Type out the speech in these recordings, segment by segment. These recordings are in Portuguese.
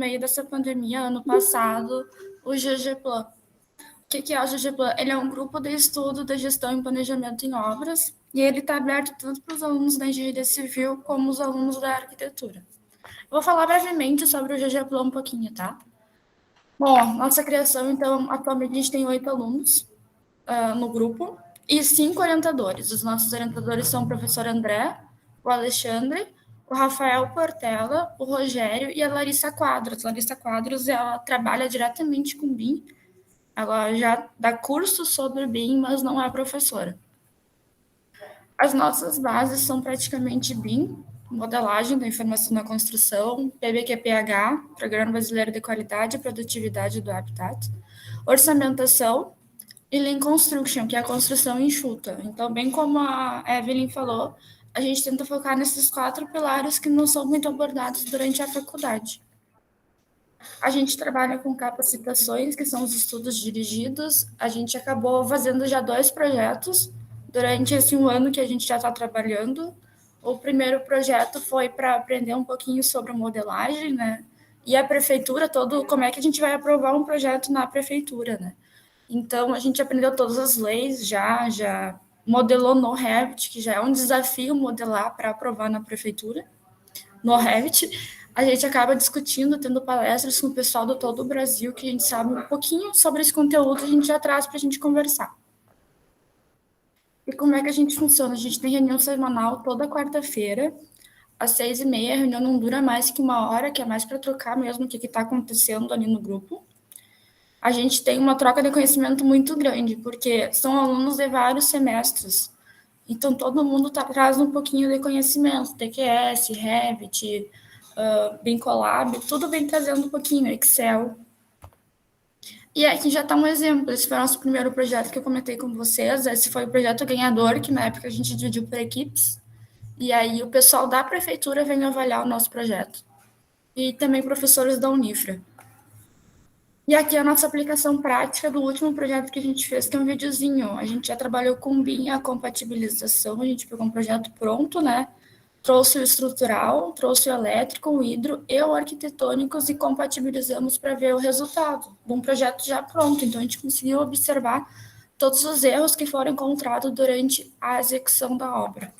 meio dessa pandemia, ano passado, o GGPlan. O que é o GGPlan? Ele é um grupo de estudo de gestão e planejamento em obras, e ele está aberto tanto para os alunos da engenharia civil como os alunos da arquitetura. Vou falar brevemente sobre o GGPlan um pouquinho, tá? Bom, nossa criação, então, atualmente a gente tem 8 alunos no grupo e 5 orientadores. Os nossos orientadores são o professor André, o Alexandre, o Rafael Portela, o Rogério e a Larissa Quadros. Larissa Quadros, ela trabalha diretamente com BIM, ela já dá curso sobre BIM, mas não é professora. As nossas bases são praticamente BIM, modelagem da informação na construção, PBQPH, Programa Brasileiro de Qualidade e Produtividade do Habitat, orçamentação e Lean Construction, que é a construção enxuta. Então, bem como a Evelyn falou, a gente tenta focar nesses 4 pilares que não são muito abordados durante a faculdade. A gente trabalha com capacitações, que são os estudos dirigidos. A gente acabou fazendo já 2 projetos durante esse 1 ano que a gente já está trabalhando. O primeiro projeto foi para aprender um pouquinho sobre modelagem, né? E a prefeitura, como é que a gente vai aprovar um projeto na prefeitura, né? Então, a gente aprendeu todas as leis, já modelou no Revit, que já é um desafio modelar para aprovar na prefeitura. No Revit, a gente acaba discutindo, tendo palestras com o pessoal de todo o Brasil, que a gente sabe um pouquinho sobre esse conteúdo, a gente já traz para a gente conversar. E como é que a gente funciona? A gente tem reunião semanal toda quarta-feira, às 6h30. A reunião não dura mais que 1 hora, que é mais para trocar mesmo o que está acontecendo ali no grupo. A gente tem uma troca de conhecimento muito grande, porque são alunos de vários semestres. Então, todo mundo traz um pouquinho de conhecimento, TQS, Revit, BIMColab, tudo vem trazendo um pouquinho, Excel. E aqui já está um exemplo. Esse foi o nosso primeiro projeto que eu comentei com vocês. Esse foi o projeto ganhador, que na época a gente dividiu por equipes. E aí o pessoal da prefeitura vem avaliar o nosso projeto. E também professores da Unifra. E aqui é a nossa aplicação prática do último projeto que a gente fez, que é um videozinho. A gente já trabalhou com BIM, a compatibilização, a gente pegou um projeto pronto, né? Trouxe o estrutural, trouxe o elétrico, o hidro e o arquitetônicos e compatibilizamos para ver o resultado de um projeto já pronto. Então, a gente conseguiu observar todos os erros que foram encontrados durante a execução da obra.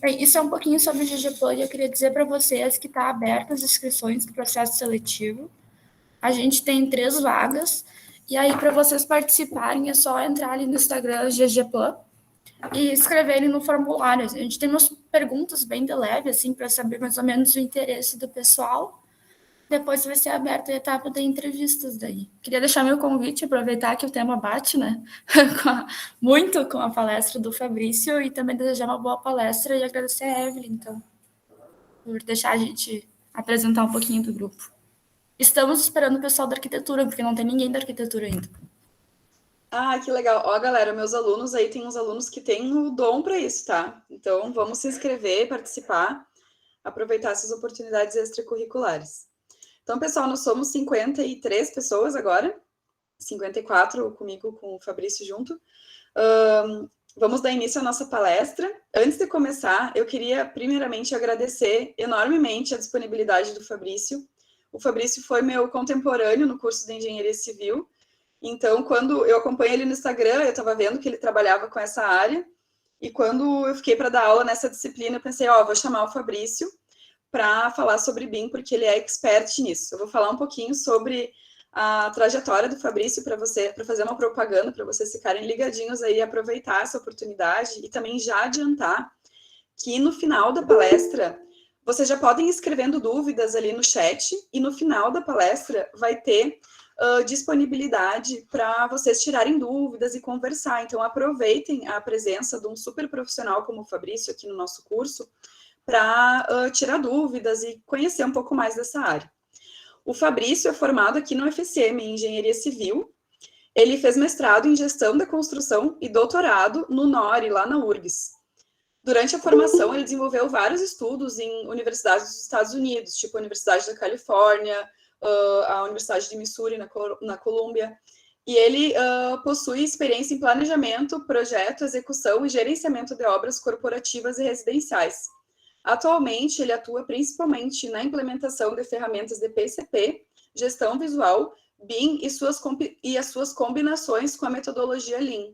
Bem, isso é um pouquinho sobre o GGPlan e eu queria dizer para vocês que está aberto as inscrições do processo seletivo. A gente tem 3 vagas, e aí para vocês participarem é só entrar ali no Instagram GGPlan e escreverem no formulário. A gente tem umas perguntas bem de leve, assim, para saber mais ou menos o interesse do pessoal. Depois vai ser aberta a etapa de entrevistas daí. Queria deixar meu convite, aproveitar que o tema bate, né? Muito com a palestra do Fabrício, e também desejar uma boa palestra e agradecer a Evelyn, então, por deixar a gente apresentar um pouquinho do grupo. Estamos esperando o pessoal da arquitetura, porque não tem ninguém da arquitetura ainda. Ah, que legal. Ó, galera, meus alunos aí, tem uns alunos que têm o dom para isso, tá? Então, vamos se inscrever, participar, aproveitar essas oportunidades extracurriculares. Então, pessoal, nós somos 53 pessoas agora, 54 comigo, com o Fabrício junto. Vamos dar início à nossa palestra. Antes de começar, eu queria primeiramente agradecer enormemente a disponibilidade do Fabrício. O Fabrício foi meu contemporâneo no curso de Engenharia Civil. Então, quando eu acompanho ele no Instagram, eu estava vendo que ele trabalhava com essa área. E quando eu fiquei para dar aula nessa disciplina, eu pensei, vou chamar o Fabrício para falar sobre BIM, porque ele é expert nisso. Eu vou falar um pouquinho sobre a trajetória do Fabrício para fazer uma propaganda, para vocês ficarem ligadinhos aí, aproveitar essa oportunidade e também já adiantar que no final da palestra vocês já podem ir escrevendo dúvidas ali no chat, e no final da palestra vai ter disponibilidade para vocês tirarem dúvidas e conversar. Então, aproveitem a presença de um super profissional como o Fabrício aqui no nosso curso para tirar dúvidas e conhecer um pouco mais dessa área. O Fabrício é formado aqui no UFSM, em Engenharia Civil. Ele fez mestrado em Gestão da Construção e doutorado no NORI, lá na URGS. Durante a formação, ele desenvolveu vários estudos em universidades dos Estados Unidos, tipo a Universidade da Califórnia, a Universidade de Missouri, na Colômbia. E ele possui experiência em planejamento, projeto, execução e gerenciamento de obras corporativas e residenciais. Atualmente, ele atua principalmente na implementação de ferramentas de PCP, gestão visual, BIM e as suas combinações com a metodologia Lean.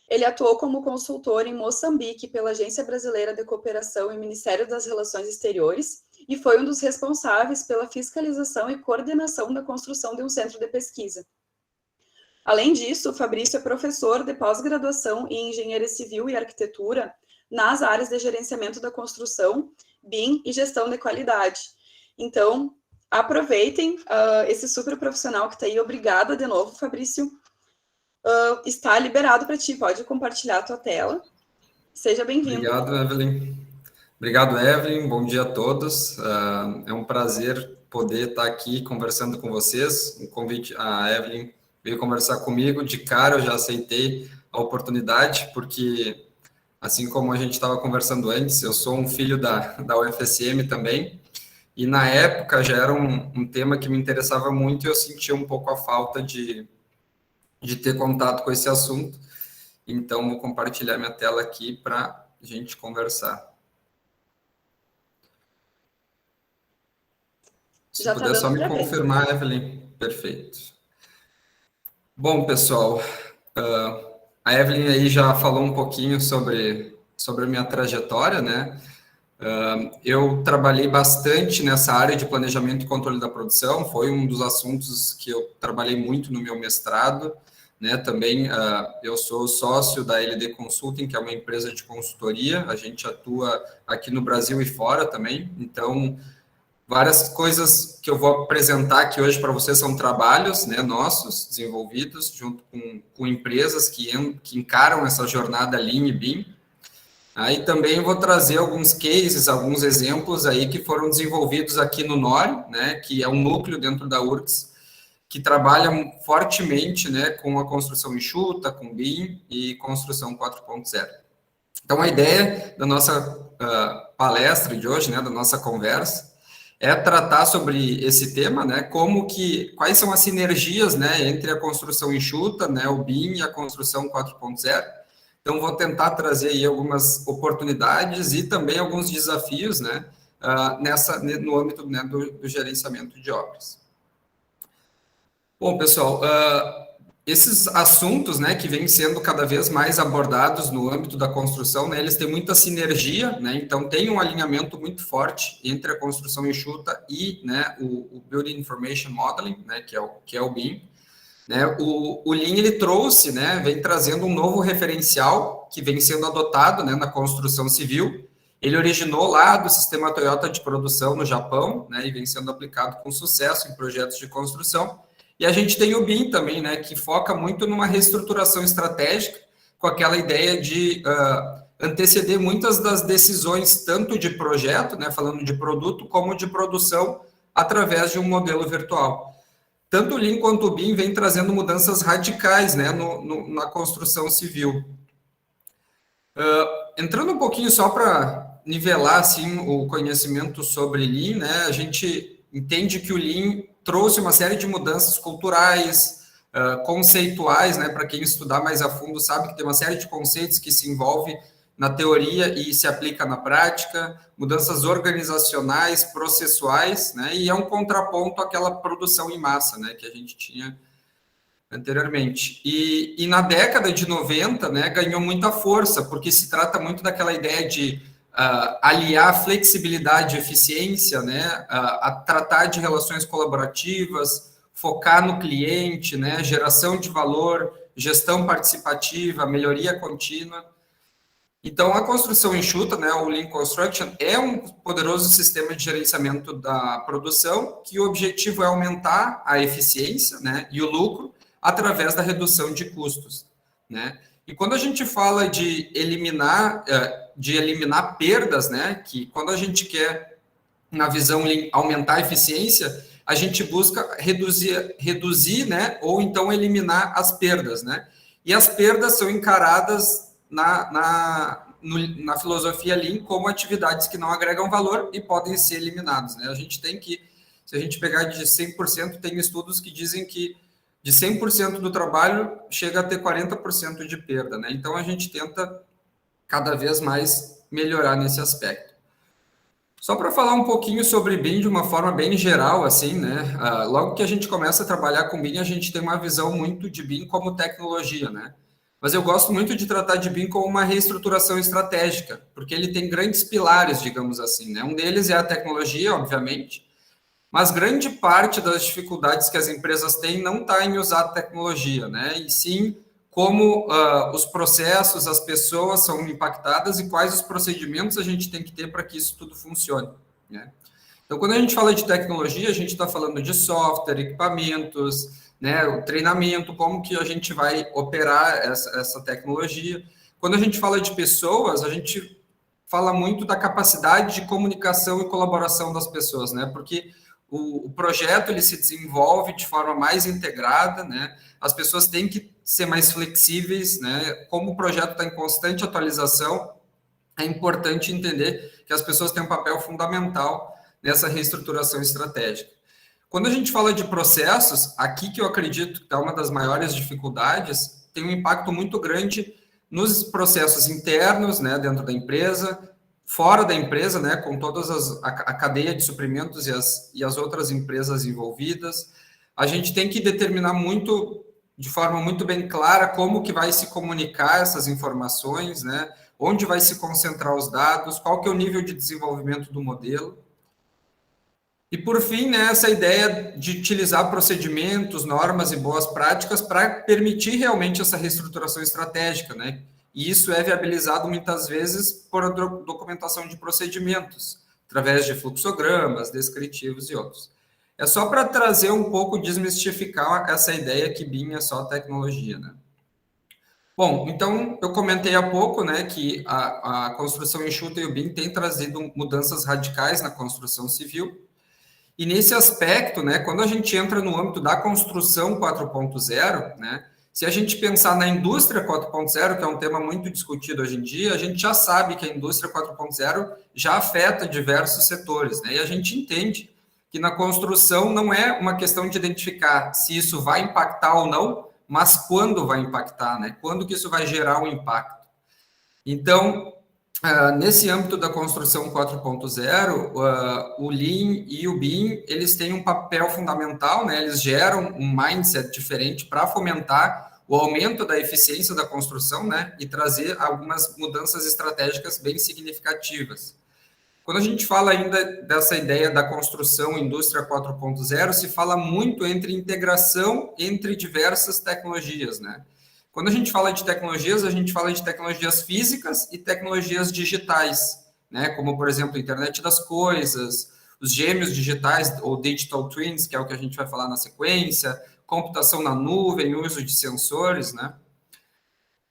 Ele atuou como consultor em Moçambique pela Agência Brasileira de Cooperação e Ministério das Relações Exteriores e foi um dos responsáveis pela fiscalização e coordenação da construção de um centro de pesquisa. Além disso, o Fabrício é professor de pós-graduação em Engenharia Civil e Arquitetura nas áreas de gerenciamento da construção, BIM e gestão de qualidade. Então, aproveitem esse super profissional que está aí. Obrigada de novo, Fabrício. Está liberado para ti, pode compartilhar a tua tela. Seja bem-vindo. Obrigado, Evelyn. Obrigado, Evelyn. Bom dia a todos. É um prazer poder estar aqui conversando com vocês. Um convite, a Evelyn veio conversar comigo. De cara, eu já aceitei a oportunidade, porque, assim como a gente estava conversando antes, eu sou um filho da UFSM também, e na época já era um tema que me interessava muito e eu sentia um pouco a falta de ter contato com esse assunto. Então, vou compartilhar minha tela aqui para a gente conversar. Se já puder só me confirmar, Evelyn. Perfeito. Bom, pessoal, a Evelyn aí já falou um pouquinho sobre a minha trajetória, né? Eu trabalhei bastante nessa área de planejamento e controle da produção, foi um dos assuntos que eu trabalhei muito no meu mestrado, né? Também eu sou sócio da LD Consulting, que é uma empresa de consultoria, a gente atua aqui no Brasil e fora também, então várias coisas que eu vou apresentar aqui hoje para vocês são trabalhos, né, nossos, desenvolvidos junto com empresas que encaram essa jornada Lean e BIM. Aí também vou trazer alguns cases, alguns exemplos aí que foram desenvolvidos aqui no NORI, né, que é um núcleo dentro da URGS, que trabalha fortemente, né, com a construção enxuta, com BIM e construção 4.0. Então, a ideia da nossa palestra de hoje, né, da nossa conversa, é tratar sobre esse tema, né, quais são as sinergias, né, entre a construção enxuta, né, o BIM e a construção 4.0. Então, vou tentar trazer aí algumas oportunidades e também alguns desafios, né, no âmbito, né, do gerenciamento de obras. Bom, pessoal, esses assuntos, né, que vêm sendo cada vez mais abordados no âmbito da construção, né, eles têm muita sinergia, né, então tem um alinhamento muito forte entre a construção enxuta e, né, o Building Information Modeling, né, que é o BIM. Né, o Lean, ele trouxe, né, vem trazendo um novo referencial que vem sendo adotado, né, na construção civil. Ele originou lá do sistema Toyota de produção no Japão, né, e vem sendo aplicado com sucesso em projetos de construção. E a gente tem o BIM também, né, que foca muito numa reestruturação estratégica, com aquela ideia de anteceder muitas das decisões, tanto de projeto, né, falando de produto, como de produção, através de um modelo virtual. Tanto o Lean quanto o BIM vem trazendo mudanças radicais, né, na construção civil. Entrando um pouquinho só para nivelar assim, o conhecimento sobre Lean, né, a gente entende que o Lean trouxe uma série de mudanças culturais, conceituais, né, para quem estudar mais a fundo sabe que tem uma série de conceitos que se envolve na teoria e se aplica na prática, mudanças organizacionais, processuais, né, e é um contraponto àquela produção em massa, né, que a gente tinha anteriormente. E na década de 90, né, ganhou muita força, porque se trata muito daquela ideia de aliar flexibilidade e eficiência, né, a tratar de relações colaborativas, focar no cliente, né, geração de valor, gestão participativa, melhoria contínua. Então, a construção enxuta, né, o Lean Construction, é um poderoso sistema de gerenciamento da produção, que o objetivo é aumentar a eficiência, né, e o lucro através da redução de custos, né. E quando a gente fala de eliminar perdas, né, que quando a gente quer, na visão Lean, aumentar a eficiência, a gente busca reduzir, né, ou então eliminar as perdas, né. E as perdas são encaradas na filosofia Lean como atividades que não agregam valor e podem ser eliminadas, né? A gente tem que, se a gente pegar de 100%, tem estudos que dizem que de 100% do trabalho chega a ter 40% de perda, né? Então, a gente tenta cada vez mais melhorar nesse aspecto. Só para falar um pouquinho sobre BIM de uma forma bem geral, assim, né? Logo que a gente começa a trabalhar com BIM, a gente tem uma visão muito de BIM como tecnologia, né? Mas eu gosto muito de tratar de BIM como uma reestruturação estratégica, porque ele tem grandes pilares, digamos assim, né? Um deles é a tecnologia, obviamente, mas grande parte das dificuldades que as empresas têm não está em usar a tecnologia, né? E sim como os processos, as pessoas são impactadas e quais os procedimentos a gente tem que ter para que isso tudo funcione, né? Então, quando a gente fala de tecnologia, a gente está falando de software, equipamentos, né, o treinamento, como que a gente vai operar essa tecnologia. Quando a gente fala de pessoas, a gente fala muito da capacidade de comunicação e colaboração das pessoas, né? Porque o projeto ele se desenvolve de forma mais integrada, né? As pessoas têm que ser mais flexíveis, né? Como o projeto está em constante atualização, é importante entender que as pessoas têm um papel fundamental nessa reestruturação estratégica. Quando a gente fala de processos, aqui que eu acredito que está uma das maiores dificuldades, tem um impacto muito grande nos processos internos, né, dentro da empresa, fora da empresa, né, com todas a cadeia de suprimentos e as outras empresas envolvidas. A gente tem que determinar muito, de forma muito bem clara, como que vai se comunicar essas informações, né, onde vai se concentrar os dados, qual que é o nível de desenvolvimento do modelo. E, por fim, né, essa ideia de utilizar procedimentos, normas e boas práticas para permitir realmente essa reestruturação estratégica, né? E isso é viabilizado muitas vezes por documentação de procedimentos, através de fluxogramas, descritivos e outros. É só para trazer um pouco, desmistificar essa ideia que BIM é só tecnologia, né? Bom, então, eu comentei há pouco, né, que a construção enxuta e o BIM tem trazido mudanças radicais na construção civil. E nesse aspecto, né, quando a gente entra no âmbito da construção 4.0, né, se a gente pensar na indústria 4.0, que é um tema muito discutido hoje em dia, a gente já sabe que a indústria 4.0 já afeta diversos setores, né, e a gente entende que na construção não é uma questão de identificar se isso vai impactar ou não, mas quando vai impactar, né, quando que isso vai gerar um impacto. Então, nesse âmbito da construção 4.0, o Lean e o BIM, eles têm um papel fundamental, né? Eles geram um mindset diferente para fomentar o aumento da eficiência da construção, né? E trazer algumas mudanças estratégicas bem significativas. Quando a gente fala ainda dessa ideia da construção indústria 4.0, se fala muito entre integração entre diversas tecnologias, né? Quando a gente fala de tecnologias, a gente fala de tecnologias físicas e tecnologias digitais, né? Como, por exemplo, a internet das coisas, os gêmeos digitais, ou digital twins, que é o que a gente vai falar na sequência, computação na nuvem, uso de sensores, né?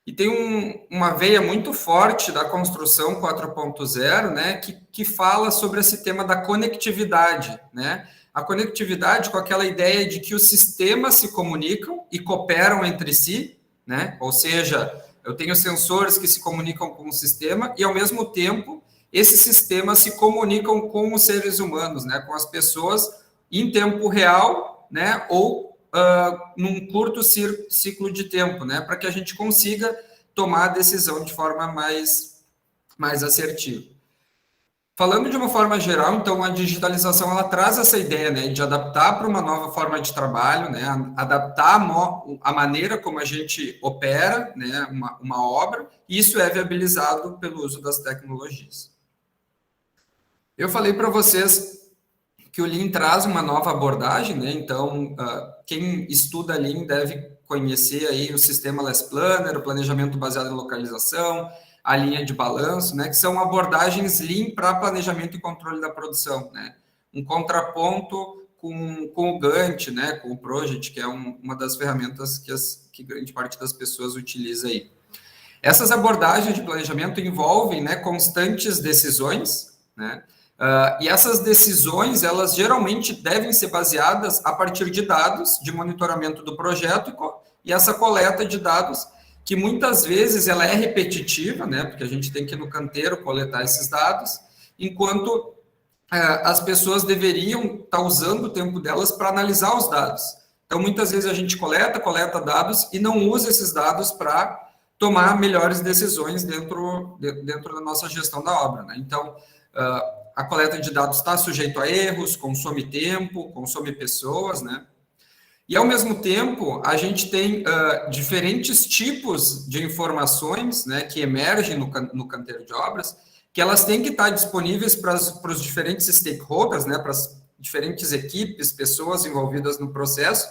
E tem uma veia muito forte da construção 4.0, né? Que fala sobre esse tema da conectividade, né? A conectividade com aquela ideia de que os sistemas se comunicam e cooperam entre si, né? Ou seja, eu tenho sensores que se comunicam com o sistema e, ao mesmo tempo, esses sistemas se comunicam com os seres humanos, né? Com as pessoas em tempo real, né? Ou num curto ciclo de tempo, né? Para que a gente consiga tomar a decisão de forma mais assertiva. Falando de uma forma geral, então, a digitalização, ela traz essa ideia, né, de adaptar para uma nova forma de trabalho, né, adaptar a maneira como a gente opera, né, uma obra, e isso é viabilizado pelo uso das tecnologias. Eu falei para vocês que o Lean traz uma nova abordagem, né, então, quem estuda Lean deve conhecer aí o sistema Less Planner, o planejamento baseado em localização, a linha de balanço, né, que são abordagens Lean para planejamento e controle da produção, né, um contraponto com o Gantt, né, com o Project, que é uma das ferramentas que grande parte das pessoas utiliza aí. Essas abordagens de planejamento envolvem, né, constantes decisões, né, e essas decisões, elas geralmente devem ser baseadas a partir de dados de monitoramento do projeto e essa coleta de dados que muitas vezes ela é repetitiva, né, porque a gente tem que ir no canteiro coletar esses dados, enquanto as pessoas deveriam estar usando o tempo delas para analisar os dados. Então, muitas vezes a gente coleta dados e não usa esses dados para tomar melhores decisões dentro da nossa gestão da obra, né? Então, a coleta de dados está sujeito a erros, consome tempo, consome pessoas, né? E, ao mesmo tempo, a gente tem diferentes tipos de informações, né, que emergem no canteiro de obras, que elas têm que estar disponíveis para os diferentes stakeholders, né, para as diferentes equipes, pessoas envolvidas no processo,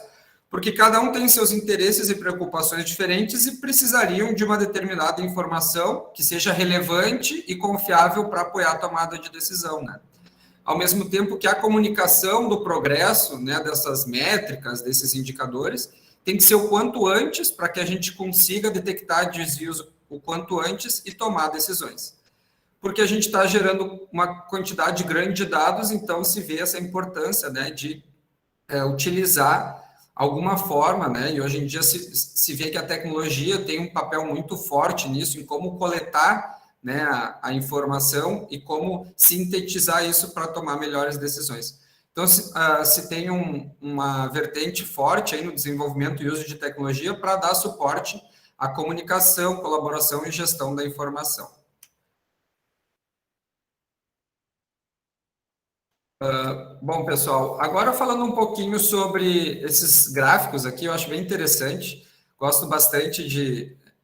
porque cada um tem seus interesses e preocupações diferentes e precisariam de uma determinada informação que seja relevante e confiável para apoiar a tomada de decisão, né? Ao mesmo tempo que a comunicação do progresso, né, dessas métricas, desses indicadores, tem que ser o quanto antes para que a gente consiga detectar desvios o quanto antes e tomar decisões. Porque a gente está gerando uma quantidade grande de dados, então se vê essa importância, né, de utilizar alguma forma, né, e hoje em dia se vê que a tecnologia tem um papel muito forte nisso, em como coletar, né, a informação e como sintetizar isso para tomar melhores decisões. Então, se tem uma vertente forte aí no desenvolvimento e uso de tecnologia para dar suporte à comunicação, colaboração e gestão da informação. Bom, pessoal, agora falando um pouquinho sobre esses gráficos aqui, eu acho bem interessante, gosto bastante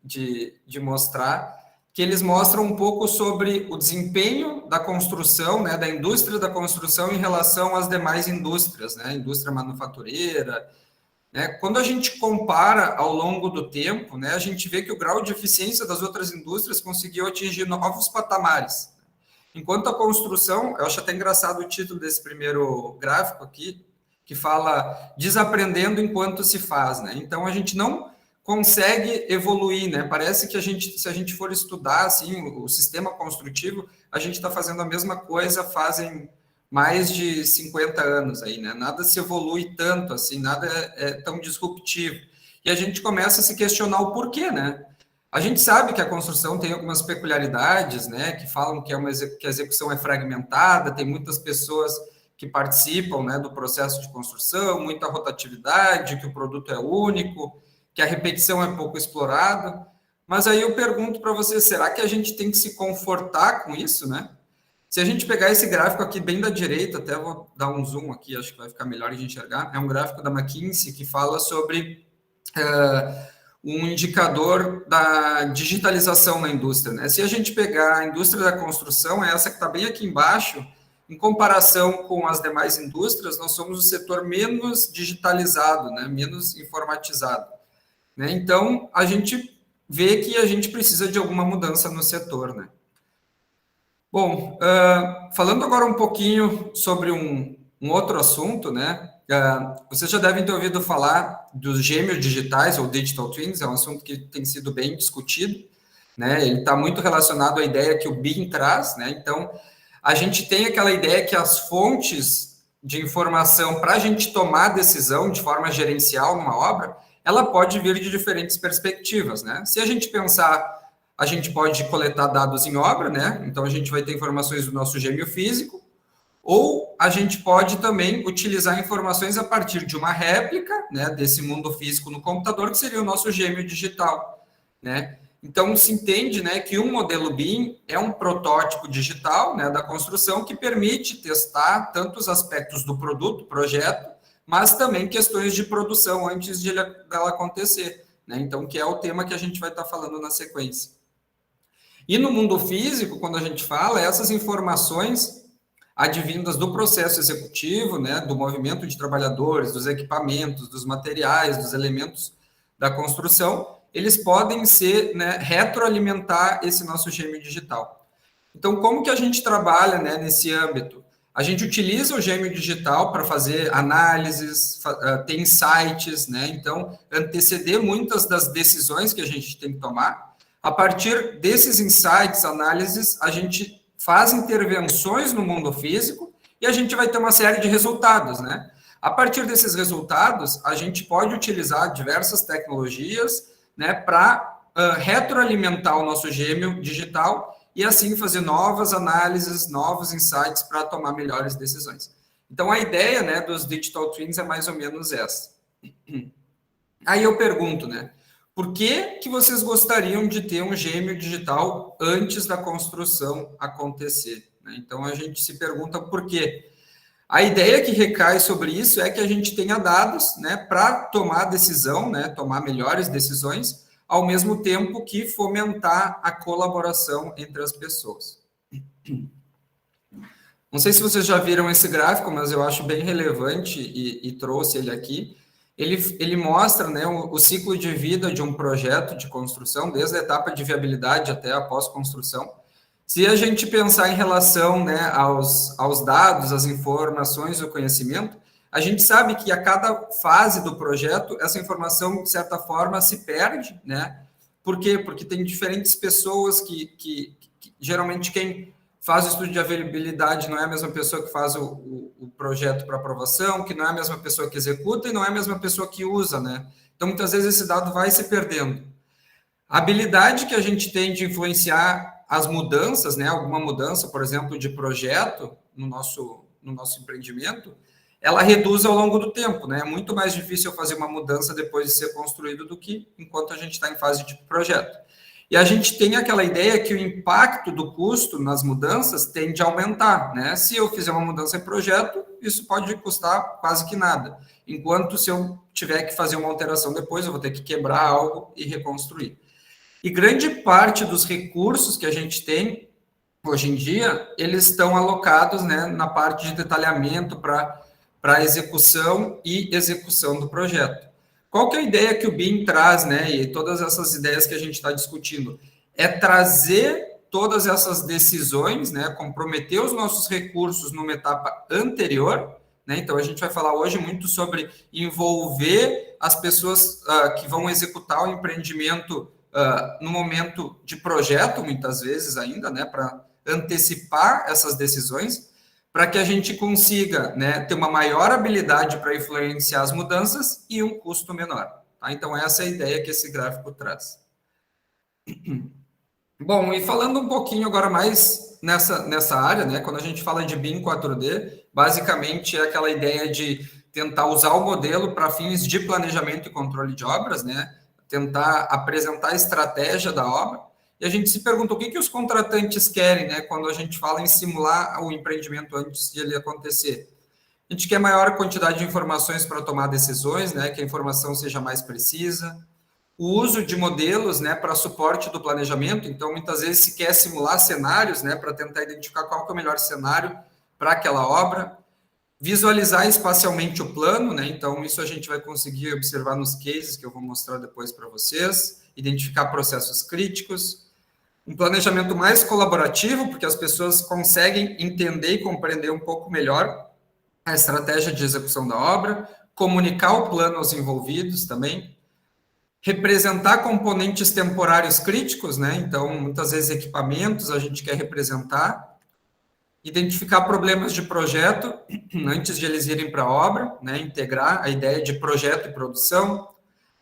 de mostrar, que eles mostram um pouco sobre o desempenho da construção, né, da indústria da construção em relação às demais indústrias, né, indústria manufatureira, né. Quando a gente compara ao longo do tempo, né, a gente vê que o grau de eficiência das outras indústrias conseguiu atingir novos patamares. Enquanto a construção, eu acho até engraçado o título desse primeiro gráfico aqui, que fala desaprendendo enquanto se faz, né? Então, a gente não consegue evoluir, né? Parece que se a gente for estudar, assim, o sistema construtivo, a gente está fazendo a mesma coisa fazem mais de 50 anos aí, né? Nada se evolui tanto, assim, nada é tão disruptivo. E a gente começa a se questionar o porquê, né? A gente sabe que a construção tem algumas peculiaridades, né, que falam que a execução é fragmentada, tem muitas pessoas que participam, né, do processo de construção, muita rotatividade, que o produto é único, que a repetição é pouco explorada. Mas aí eu pergunto para você, será que a gente tem que se confortar com isso, né? Se a gente pegar esse gráfico aqui bem da direita, até vou dar um zoom aqui, acho que vai ficar melhor a gente enxergar, é um gráfico da McKinsey que fala sobre um indicador da digitalização na indústria, né? Se a gente pegar a indústria da construção, é essa que está bem aqui embaixo, em comparação com as demais indústrias, nós somos o setor menos digitalizado, né? Menos informatizado, né? Então, a gente vê que a gente precisa de alguma mudança no setor, né? Bom, falando agora um pouquinho sobre um outro assunto, né? Vocês já devem ter ouvido falar dos gêmeos digitais, ou digital twins, é um assunto que tem sido bem discutido, né? Ele está muito relacionado à ideia que o BIM traz, né? Então, a gente tem aquela ideia que as fontes de informação para a gente tomar decisão de forma gerencial numa obra, ela pode vir de diferentes perspectivas, né? Se a gente pensar, a gente pode coletar dados em obra, né? Então, a gente vai ter informações do nosso gêmeo físico, ou a gente pode também utilizar informações a partir de uma réplica, né, desse mundo físico no computador, que seria o nosso gêmeo digital, né? Então, se entende, né, que um modelo BIM é um protótipo digital, né, da construção que permite testar tanto os aspectos do produto, projeto, mas também questões de produção antes de ela acontecer, né? Então, que é o tema que a gente vai estar falando na sequência. E no mundo físico, quando a gente fala, essas informações advindas do processo executivo, né, do movimento de trabalhadores, dos equipamentos, dos materiais, dos elementos da construção, eles podem ser, né, retroalimentar esse nosso gêmeo digital. Então, como que a gente trabalha, né, nesse âmbito? A gente utiliza o gêmeo digital para fazer análises, ter insights, né? Então, anteceder muitas das decisões que a gente tem que tomar. A partir desses insights, análises, a gente faz intervenções no mundo físico e a gente vai ter uma série de resultados, né? A partir desses resultados, a gente pode utilizar diversas tecnologias, né, para retroalimentar o nosso gêmeo digital e assim fazer novas análises, novos insights para tomar melhores decisões. Então, a ideia, né, dos digital twins é mais ou menos essa. Aí eu pergunto, né, por que vocês gostariam de ter um gêmeo digital antes da construção acontecer, né? Então, a gente se pergunta por quê. A ideia que recai sobre isso é que a gente tenha dados, né, para tomar decisão, né, tomar melhores decisões, ao mesmo tempo que fomentar a colaboração entre as pessoas. Não sei se vocês já viram esse gráfico, mas eu acho bem relevante e trouxe ele aqui. Ele mostra, né, o ciclo de vida de um projeto de construção, desde a etapa de viabilidade até a pós-construção. Se a gente pensar em relação, né, aos dados, às informações, o conhecimento, a gente sabe que a cada fase do projeto, essa informação, de certa forma, se perde, né? Por quê? Porque tem diferentes pessoas que geralmente, quem faz o estudo de viabilidade não é a mesma pessoa que faz o projeto para aprovação, que não é a mesma pessoa que executa e não é a mesma pessoa que usa, né? Então, muitas vezes, esse dado vai se perdendo. A habilidade que a gente tem de influenciar as mudanças, né, alguma mudança, por exemplo, de projeto no nosso empreendimento, ela reduz ao longo do tempo, né? É muito mais difícil fazer uma mudança depois de ser construído do que enquanto a gente está em fase de projeto. E a gente tem aquela ideia que o impacto do custo nas mudanças tende a aumentar, né? Se eu fizer uma mudança em projeto, isso pode custar quase que nada. Enquanto se eu tiver que fazer uma alteração depois, eu vou ter que quebrar algo e reconstruir. E grande parte dos recursos que a gente tem hoje em dia, eles estão alocados, né, na parte de detalhamento para execução e execução do projeto. Qual que é a ideia que o BIM traz, né, e todas essas ideias que a gente está discutindo? É trazer todas essas decisões, né, comprometer os nossos recursos numa etapa anterior, né? Então, a gente vai falar hoje muito sobre envolver as pessoas que vão executar o empreendimento no momento de projeto, muitas vezes ainda, né, para antecipar essas decisões, para que a gente consiga, né, ter uma maior habilidade para influenciar as mudanças e um custo menor. Tá? Então, essa é a ideia que esse gráfico traz. Bom, e falando um pouquinho agora mais nessa área, né, quando a gente fala de BIM 4D, basicamente é aquela ideia de tentar usar o modelo para fins de planejamento e controle de obras, né, tentar apresentar a estratégia da obra, e a gente se pergunta o que os contratantes querem, né, quando a gente fala em simular o empreendimento antes de ele acontecer. A gente quer maior quantidade de informações para tomar decisões, né, que a informação seja mais precisa, o uso de modelos, né, para suporte do planejamento. Então, muitas vezes se quer simular cenários, né, para tentar identificar qual que é o melhor cenário para aquela obra, visualizar espacialmente o plano, né? Então, isso a gente vai conseguir observar nos cases que eu vou mostrar depois para vocês, identificar processos críticos, um planejamento mais colaborativo, porque as pessoas conseguem entender e compreender um pouco melhor a estratégia de execução da obra, comunicar o plano aos envolvidos também, representar componentes temporários críticos, né? Então, muitas vezes equipamentos a gente quer representar, identificar problemas de projeto antes de eles irem para a obra, né? Integrar a ideia de projeto e produção,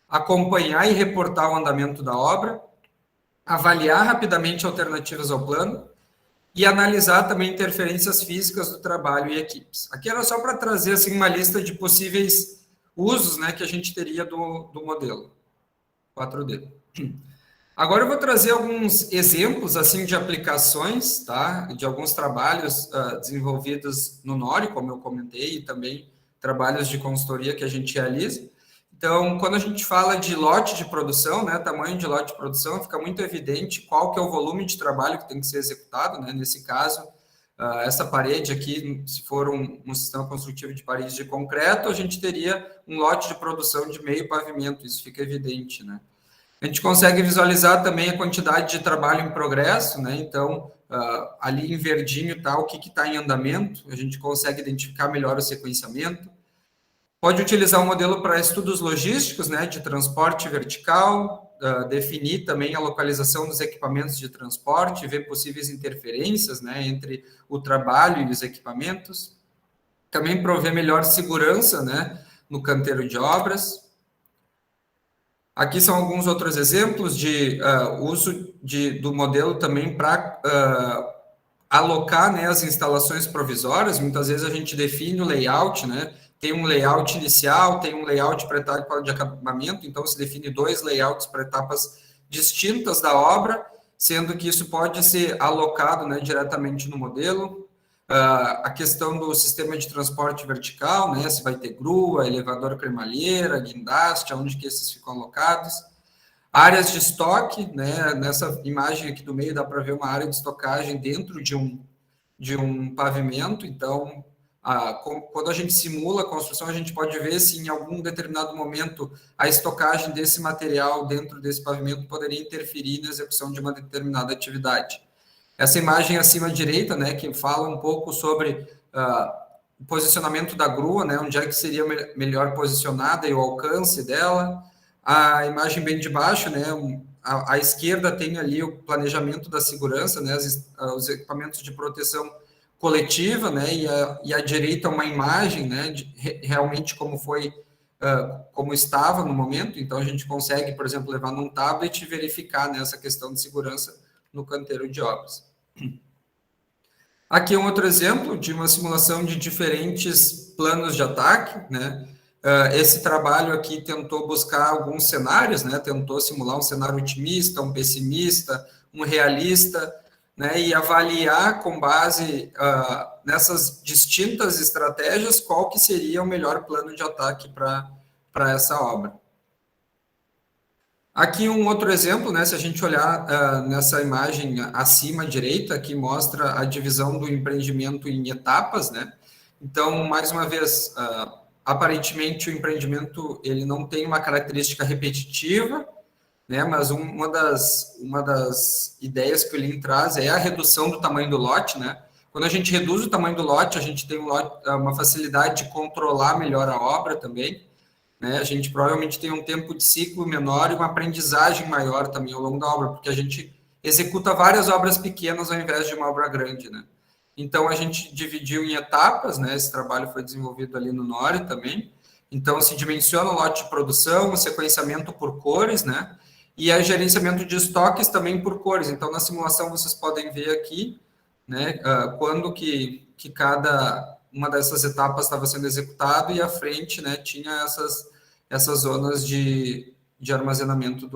acompanhar e reportar o andamento da obra, avaliar rapidamente alternativas ao plano e analisar também interferências físicas do trabalho e equipes. Aqui era só para trazer assim, uma lista de possíveis usos, né, que a gente teria do modelo 4D. Agora eu vou trazer alguns exemplos assim de aplicações, tá? De alguns trabalhos desenvolvidos no Nori, como eu comentei, e também trabalhos de consultoria que a gente realiza. Então, quando a gente fala de lote de produção, né, tamanho de lote de produção, fica muito evidente qual que é o volume de trabalho que tem que ser executado, né? Nesse caso, essa parede aqui, se for um sistema construtivo de paredes de concreto, a gente teria um lote de produção de meio pavimento, isso fica evidente, né? A gente consegue visualizar também a quantidade de trabalho em progresso, né? Então, ali em verdinho está o que está em andamento, a gente consegue identificar melhor o sequenciamento. Pode utilizar o modelo para estudos logísticos, né, de transporte vertical, definir também a localização dos equipamentos de transporte, ver possíveis interferências, né, entre o trabalho e os equipamentos. Também prover melhor segurança, né, no canteiro de obras. Aqui são alguns outros exemplos de uso do modelo também para alocar, né, as instalações provisórias. Muitas vezes a gente define o layout, né, tem um layout inicial, tem um layout para etapa de acabamento, então se define 2 layouts para etapas distintas da obra. sendo que isso pode ser alocado, né, diretamente no modelo. A questão do sistema de transporte vertical, né, se vai ter grua, elevador cremalheira, guindaste, onde que esses ficam alocados. Áreas de estoque, né, nessa imagem aqui do meio dá para ver uma área de estocagem dentro de um pavimento. Então, quando a gente simula a construção, a gente pode ver se em algum determinado momento a estocagem desse material dentro desse pavimento poderia interferir na execução de uma determinada atividade. Essa imagem acima à direita, né, que fala um pouco sobre o posicionamento da grua, né, onde é que seria melhor posicionada e o alcance dela. A imagem bem de baixo, né, à esquerda tem ali o planejamento da segurança, né, os equipamentos de proteção coletiva, né, e à direita uma imagem, né, de realmente como foi, como estava no momento. Então a gente consegue, por exemplo, levar num tablet e verificar, né, essa questão de segurança no canteiro de obras. Aqui é um outro exemplo de uma simulação de diferentes planos de ataque, né? Esse trabalho aqui tentou buscar alguns cenários, né? Tentou simular um cenário otimista, um pessimista, um realista, né? E avaliar com base nessas distintas estratégias qual que seria o melhor plano de ataque para essa obra. Aqui um outro exemplo, né, se a gente olhar nessa imagem acima à direita, que mostra a divisão do empreendimento em etapas, né? Então, mais uma vez, aparentemente o empreendimento ele não tem uma característica repetitiva, né? Mas uma das ideias que o Lean traz é a redução do tamanho do lote, né? Quando a gente reduz o tamanho do lote, a gente tem uma facilidade de controlar melhor a obra também. Né, a gente provavelmente tem um tempo de ciclo menor e uma aprendizagem maior também ao longo da obra, porque a gente executa várias obras pequenas ao invés de uma obra grande, né? Então, a gente dividiu em etapas, né? Esse trabalho foi desenvolvido ali no NORI também. Então, se dimensiona o lote de produção, o sequenciamento por cores, né? E o gerenciamento de estoques também por cores. Então, na simulação, vocês podem ver aqui, né? Quando que cada uma dessas etapas estava sendo executado e à frente, né, tinha essas zonas de armazenamento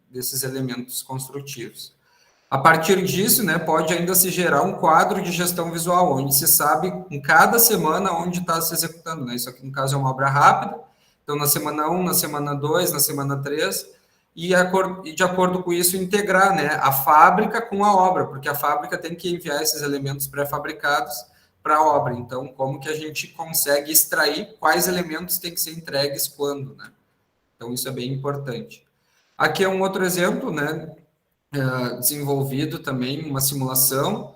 desses elementos construtivos. A partir disso, né, pode ainda se gerar um quadro de gestão visual, onde se sabe em cada semana onde está se executando, né? Isso aqui, no caso, é uma obra rápida. Então, na semana 1, na semana 2, na semana 3, e de acordo com isso, integrar, né, a fábrica com a obra, porque a fábrica tem que enviar esses elementos pré-fabricados para a obra. Então, como que a gente consegue extrair quais elementos têm que ser entregues quando, né? Então, isso é bem importante. Aqui é um outro exemplo, né, desenvolvido também, uma simulação.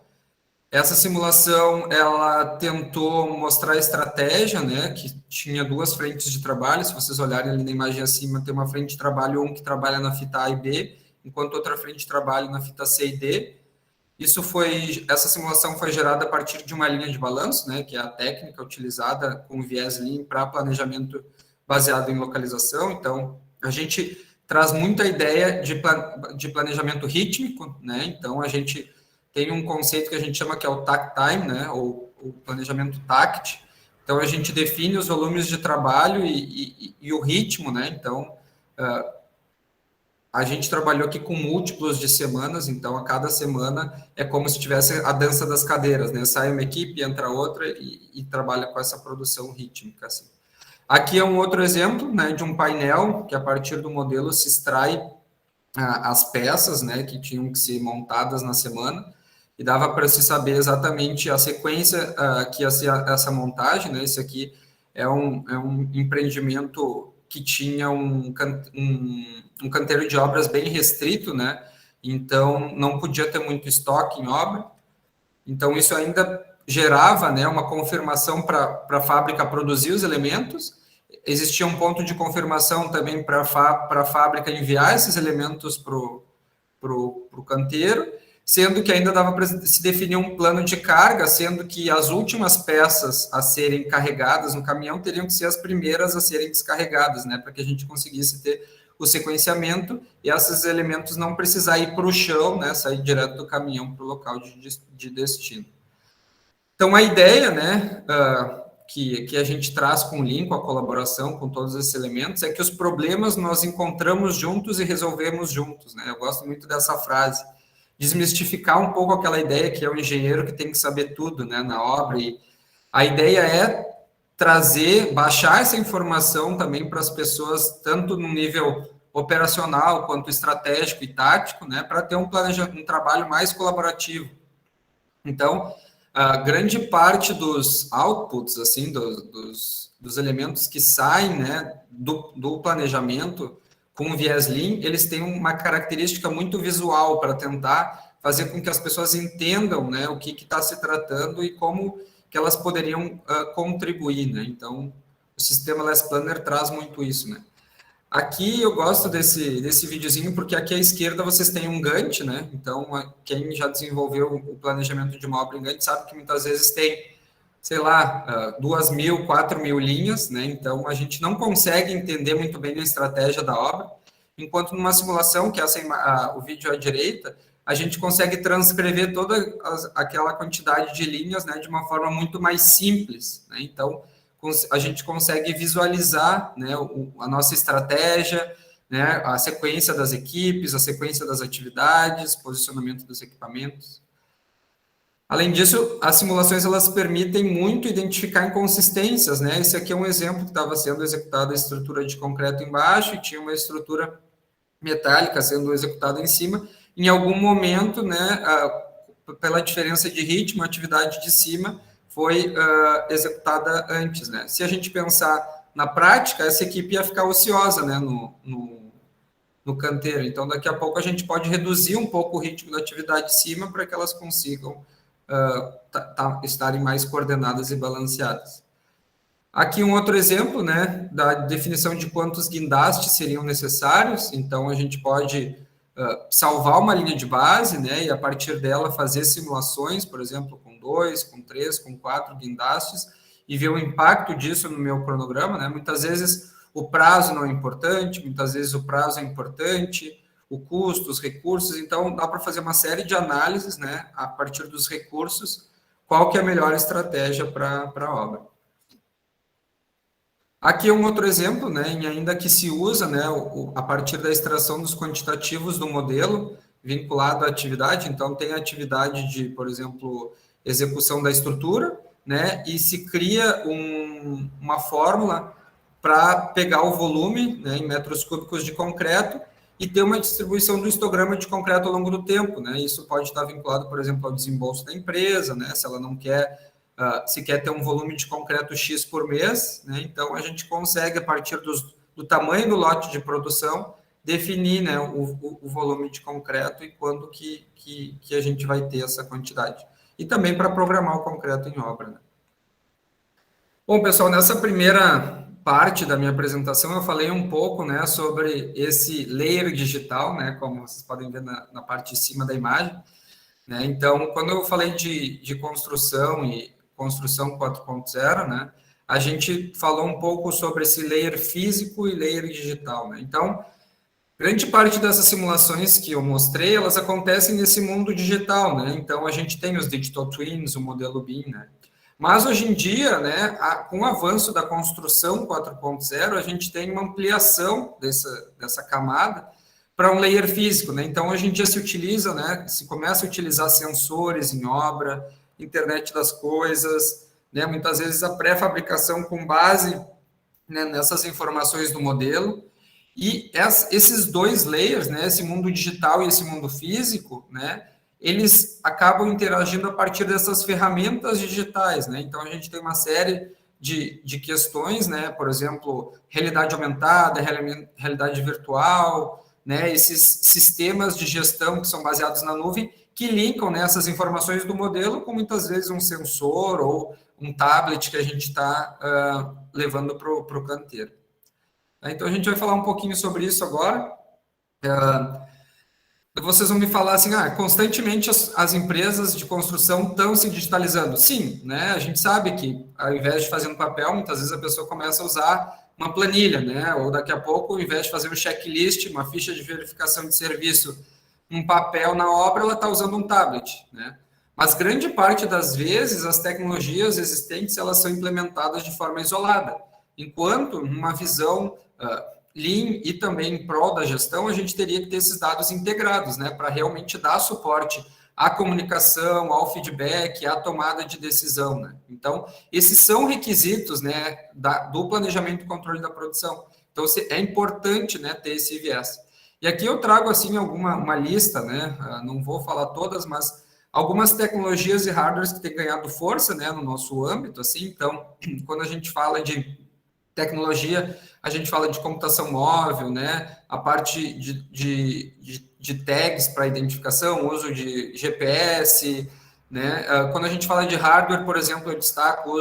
Essa simulação, ela tentou mostrar a estratégia, né, que tinha duas frentes de trabalho. Se vocês olharem ali na imagem acima, tem uma frente de trabalho, um que trabalha na fita A e B, enquanto outra frente de trabalho na fita C e D. Essa simulação foi gerada a partir de uma linha de balanço, né, que é a técnica utilizada com viés Lean para planejamento baseado em localização. Então, a gente traz muita ideia de planejamento rítmico, né? Então, a gente tem um conceito que a gente chama que é o takt time, né, ou o planejamento TACT. Então, a gente define os volumes de trabalho e o ritmo, né? Então, a gente trabalhou aqui com múltiplos de semanas, então a cada semana é como se tivesse a dança das cadeiras, né? Sai uma equipe, entra outra e trabalha com essa produção rítmica, assim. Aqui é um outro exemplo, né, de um painel que a partir do modelo se extrai as peças, né, que tinham que ser montadas na semana e dava para se saber exatamente a sequência que ia ser essa montagem, né? Esse aqui é um empreendimento que tinha um canteiro de obras bem restrito, né? Então, não podia ter muito estoque em obra. Então, isso ainda gerava, né, uma confirmação para a fábrica produzir os elementos. Existia um ponto de confirmação também para a fábrica enviar esses elementos para o canteiro, sendo que ainda dava para se definir um plano de carga, sendo que as últimas peças a serem carregadas no caminhão teriam que ser as primeiras a serem descarregadas, né, para que a gente conseguisse ter o sequenciamento e esses elementos não precisar ir para o chão, né, sair direto do caminhão para o local de destino. Então, a ideia, né, que a gente traz com o Lean, com a colaboração, com todos esses elementos, é que os problemas nós encontramos juntos e resolvemos juntos, né? Eu gosto muito dessa frase. desmistificar um pouco aquela ideia que é o engenheiro que tem que saber tudo, né, na obra. E a ideia é baixar essa informação também para as pessoas, tanto no nível operacional quanto estratégico e tático, né, para ter um trabalho mais colaborativo. Então, a grande parte dos outputs, assim, dos elementos que saem, né, do planejamento com viés Lean, eles têm uma característica muito visual para tentar fazer com que as pessoas entendam, né, o que está se tratando e como que elas poderiam contribuir, né? Então, o sistema Less Planner traz muito isso, né? Aqui eu gosto desse videozinho, porque aqui à esquerda vocês têm um Gantt, né? Então, quem já desenvolveu o planejamento de uma obra em Gantt sabe que muitas vezes tem, sei lá, 2.000, 4.000 linhas, né? Então, a gente não consegue entender muito bem a estratégia da obra, enquanto numa simulação, que é o vídeo à direita, a gente consegue transcrever toda aquela quantidade de linhas, né, de uma forma muito mais simples, né? Então, a gente consegue visualizar, né, a nossa estratégia, né, a sequência das equipes, a sequência das atividades, posicionamento dos equipamentos. Além disso, as simulações elas permitem muito identificar inconsistências, né? Esse aqui é um exemplo que estava sendo executada a estrutura de concreto embaixo e tinha uma estrutura metálica sendo executada em cima. Em algum momento, né, pela diferença de ritmo, a atividade de cima foi executada antes, né? Se a gente pensar na prática, essa equipe ia ficar ociosa, né, no canteiro. Então, daqui a pouco a gente pode reduzir um pouco o ritmo da atividade de cima para que elas consigam estarem mais coordenadas e balanceadas. Aqui um outro exemplo, né, da definição de quantos guindastes seriam necessários. Então, a gente pode salvar uma linha de base, né, e a partir dela fazer simulações, por exemplo, com 2, com 3, com 4 guindastes, e ver o impacto disso no meu cronograma, né. Muitas vezes o prazo não é importante, muitas vezes o prazo é importante, o custo, os recursos, então dá para fazer uma série de análises, né, a partir dos recursos, qual que é a melhor estratégia para a obra. Aqui é um outro exemplo, né, em ainda que se usa, né, a partir da extração dos quantitativos do modelo vinculado à atividade. Então, tem a atividade de, por exemplo, execução da estrutura, né, e se cria uma fórmula para pegar o volume, né, em metros cúbicos de concreto e ter uma distribuição do histograma de concreto ao longo do tempo, né. Isso pode estar vinculado, por exemplo, ao desembolso da empresa, né, se ela não quer... se quer ter um volume de concreto X por mês, né, então a gente consegue, a partir do tamanho do lote de produção, definir, né, o volume de concreto e quando que a gente vai ter essa quantidade. E também para programar o concreto em obra, né. Bom, pessoal, nessa primeira parte da minha apresentação, eu falei um pouco, né, sobre esse layer digital, né, como vocês podem ver na parte de cima da imagem, né. Então, quando eu falei de construção e construção 4.0, né, a gente falou um pouco sobre esse layer físico e layer digital, né. Então, grande parte dessas simulações que eu mostrei, elas acontecem nesse mundo digital, né. Então, a gente tem os digital twins, o modelo BIM, né. Mas, hoje em dia, né, com o avanço da construção 4.0, a gente tem uma ampliação dessa camada para um layer físico, né. Então, hoje em dia se utiliza, né, se começa a utilizar sensores em obra, internet das coisas, né, muitas vezes a pré-fabricação com base, né, nessas informações do modelo, e esses dois layers, né, esse mundo digital e esse mundo físico, né, eles acabam interagindo a partir dessas ferramentas digitais, né. Então, a gente tem uma série de questões, né, por exemplo, realidade aumentada, realidade virtual, né, esses sistemas de gestão que são baseados na nuvem, que linkam, né, essas informações do modelo com, muitas vezes, um sensor ou um tablet que a gente está levando para o canteiro. Então, a gente vai falar um pouquinho sobre isso agora. Vocês vão me falar assim, constantemente as empresas de construção estão se digitalizando. Sim, né, a gente sabe que, ao invés de fazer no papel, muitas vezes a pessoa começa a usar uma planilha, né, ou daqui a pouco, ao invés de fazer um checklist, uma ficha de verificação de serviço, um papel na obra, ela está usando um tablet, né? Mas grande parte das vezes as tecnologias existentes elas são implementadas de forma isolada, enquanto numa visão Lean e também em prol da gestão, a gente teria que ter esses dados integrados, né, para realmente dar suporte à comunicação, ao feedback, à tomada de decisão, né? Então, esses são requisitos, né, do planejamento e controle da produção. Então, é importante, né, ter esse viés. E aqui eu trago, assim, uma lista, né, não vou falar todas, mas algumas tecnologias e hardwares que têm ganhado força, né, no nosso âmbito, assim. Então, quando a gente fala de tecnologia, a gente fala de computação móvel, né, a parte de tags para identificação, uso de GPS, né, quando a gente fala de hardware, por exemplo, eu destaco o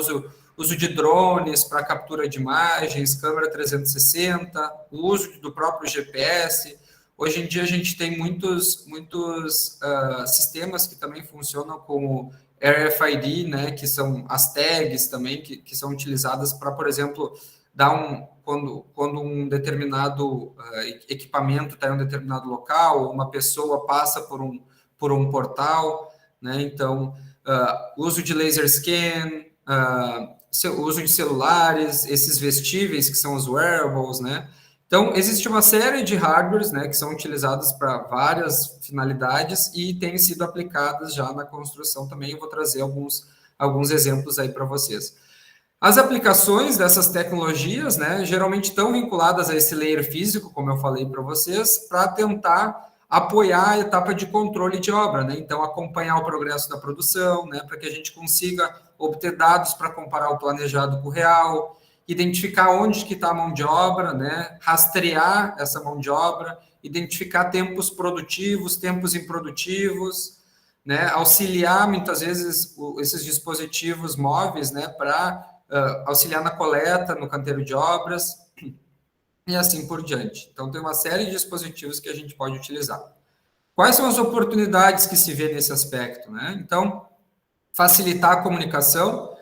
uso de drones para captura de imagens, câmera 360, o uso do próprio GPS. Hoje em dia a gente tem muitos sistemas que também funcionam como RFID, né, que são as tags também, que são utilizadas para, por exemplo, quando um determinado equipamento está em um determinado local, uma pessoa passa por um portal, né? Então, uso de laser scan, uso de celulares, esses vestíveis que são os wearables, né? Então, existe uma série de hardwares, né, que são utilizados para várias finalidades e têm sido aplicadas já na construção também. Eu vou trazer alguns exemplos aí para vocês. As aplicações dessas tecnologias, né, geralmente estão vinculadas a esse layer físico, como eu falei para vocês, para tentar apoiar a etapa de controle de obra, né? Então, acompanhar o progresso da produção, né, para que a gente consiga obter dados para comparar o planejado com o real, identificar onde que está a mão de obra, né, rastrear essa mão de obra, identificar tempos produtivos, tempos improdutivos, né, auxiliar muitas vezes esses dispositivos móveis, né, para auxiliar na coleta, no canteiro de obras, e assim por diante. Então, tem uma série de dispositivos que a gente pode utilizar. Quais são as oportunidades que se vê nesse aspecto, né? Então, facilitar a comunicação,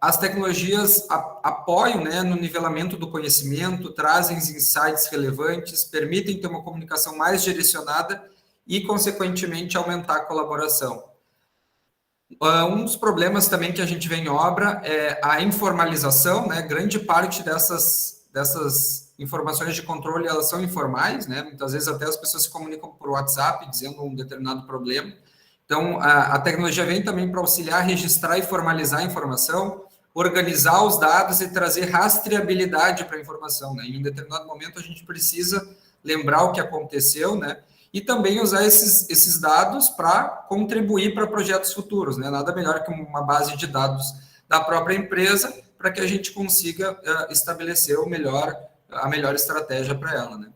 as tecnologias apoiam, né, no nivelamento do conhecimento, trazem insights relevantes, permitem ter uma comunicação mais direcionada e, consequentemente, aumentar a colaboração. Um dos problemas também que a gente vê em obra é a informalização, né? Grande parte dessas informações de controle, elas são informais, né? Muitas vezes até as pessoas se comunicam por WhatsApp, dizendo um determinado problema. Então, a tecnologia vem também para auxiliar, registrar e formalizar a informação, organizar os dados e trazer rastreabilidade para a informação, né? Em um determinado momento, a gente precisa lembrar o que aconteceu, né? E também usar esses dados para contribuir para projetos futuros, né? Nada melhor que uma base de dados da própria empresa para que a gente consiga estabelecer a melhor estratégia para ela, né?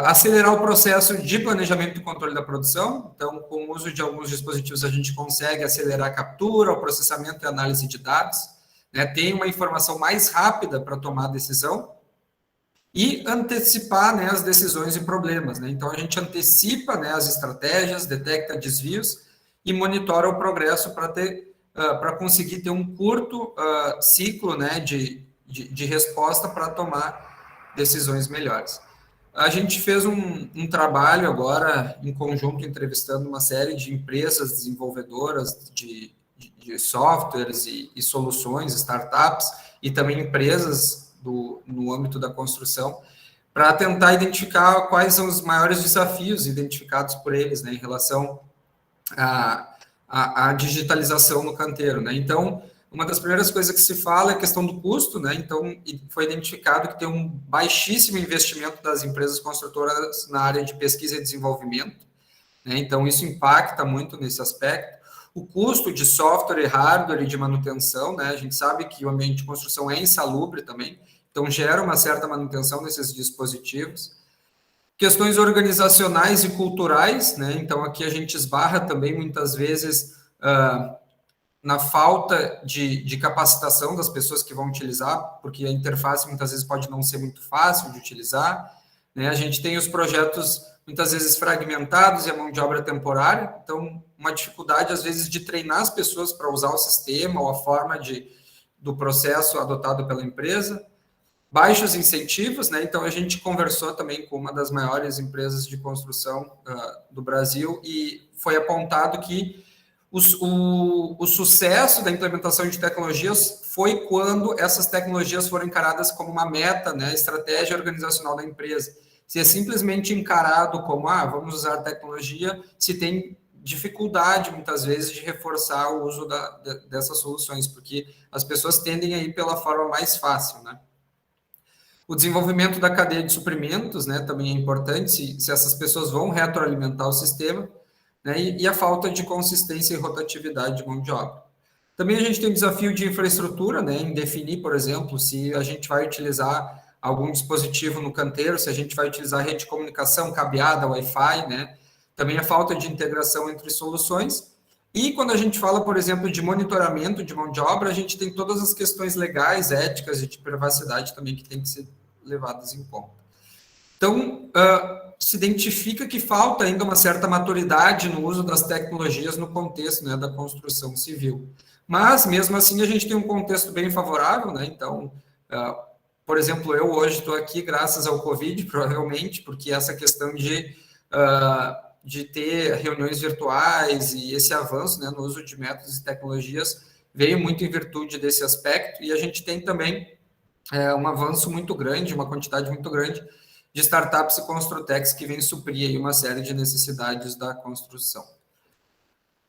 Acelerar o processo de planejamento e controle da produção. Então, com o uso de alguns dispositivos, a gente consegue acelerar a captura, o processamento e análise de dados, né? Tem uma informação mais rápida para tomar a decisão e antecipar, né, as decisões e problemas, né? Então, a gente antecipa, né, as estratégias, detecta desvios e monitora o progresso para conseguir ter um curto ciclo, né, de resposta para tomar decisões melhores. A gente fez um trabalho agora, em conjunto, entrevistando uma série de empresas desenvolvedoras de softwares e soluções, startups, e também empresas no âmbito da construção, para tentar identificar quais são os maiores desafios identificados por eles, né, em relação à digitalização no canteiro, né? Então, uma das primeiras coisas que se fala é a questão do custo, né? Então, foi identificado que tem um baixíssimo investimento das empresas construtoras na área de pesquisa e desenvolvimento, né? Então, isso impacta muito nesse aspecto. O custo de software e hardware e de manutenção, né? A gente sabe que o ambiente de construção é insalubre também, então gera uma certa manutenção desses dispositivos. Questões organizacionais e culturais, né? Então, aqui a gente esbarra também, muitas vezes, na falta de capacitação das pessoas que vão utilizar, porque a interface muitas vezes pode não ser muito fácil de utilizar, né? A gente tem os projetos muitas vezes fragmentados e a mão de obra temporária, então uma dificuldade às vezes de treinar as pessoas para usar o sistema ou a forma do processo adotado pela empresa. Baixos incentivos, né? Então a gente conversou também com uma das maiores empresas de construção do Brasil e foi apontado que o sucesso da implementação de tecnologias foi quando essas tecnologias foram encaradas como uma meta, né, estratégia organizacional da empresa. Se é simplesmente encarado como, vamos usar tecnologia, se tem dificuldade, muitas vezes, de reforçar o uso dessas soluções, porque as pessoas tendem a ir pela forma mais fácil, né? O desenvolvimento da cadeia de suprimentos, né, também é importante, se essas pessoas vão retroalimentar o sistema, né, e a falta de consistência e rotatividade de mão de obra. Também a gente tem o desafio de infraestrutura, né, em definir, por exemplo, se a gente vai utilizar algum dispositivo no canteiro, se a gente vai utilizar rede de comunicação, cabeada, Wi-Fi, né, também a falta de integração entre soluções. E quando a gente fala, por exemplo, de monitoramento de mão de obra, a gente tem todas as questões legais, éticas e de privacidade também que tem que ser levadas em conta. Então, se identifica que falta ainda uma certa maturidade no uso das tecnologias no contexto, né, da construção civil. Mas, mesmo assim, a gente tem um contexto bem favorável, né? Então, por exemplo, eu hoje estou aqui graças ao Covid, provavelmente, porque essa questão de ter reuniões virtuais e esse avanço, né, no uso de métodos e tecnologias veio muito em virtude desse aspecto, e a gente tem também um avanço muito grande, uma quantidade muito grande de startups e construtecs que vem suprir aí uma série de necessidades da construção.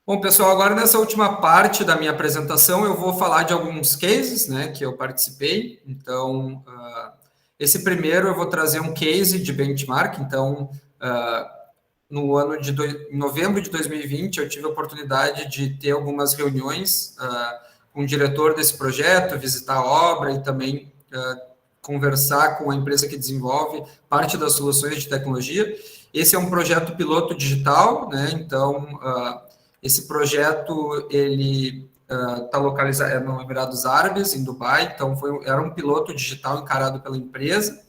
Bom, pessoal, agora nessa última parte da minha apresentação eu vou falar de alguns cases, né, que eu participei. Então, esse primeiro eu vou trazer um case de benchmark. Então, no ano de novembro de 2020, eu tive a oportunidade de ter algumas reuniões com o diretor desse projeto, visitar a obra e também conversar com a empresa que desenvolve parte das soluções de tecnologia. Esse é um projeto piloto digital, né? Então, esse projeto, ele está localizado nos Emirados Árabes, em Dubai. Então, era um piloto digital encarado pela empresa,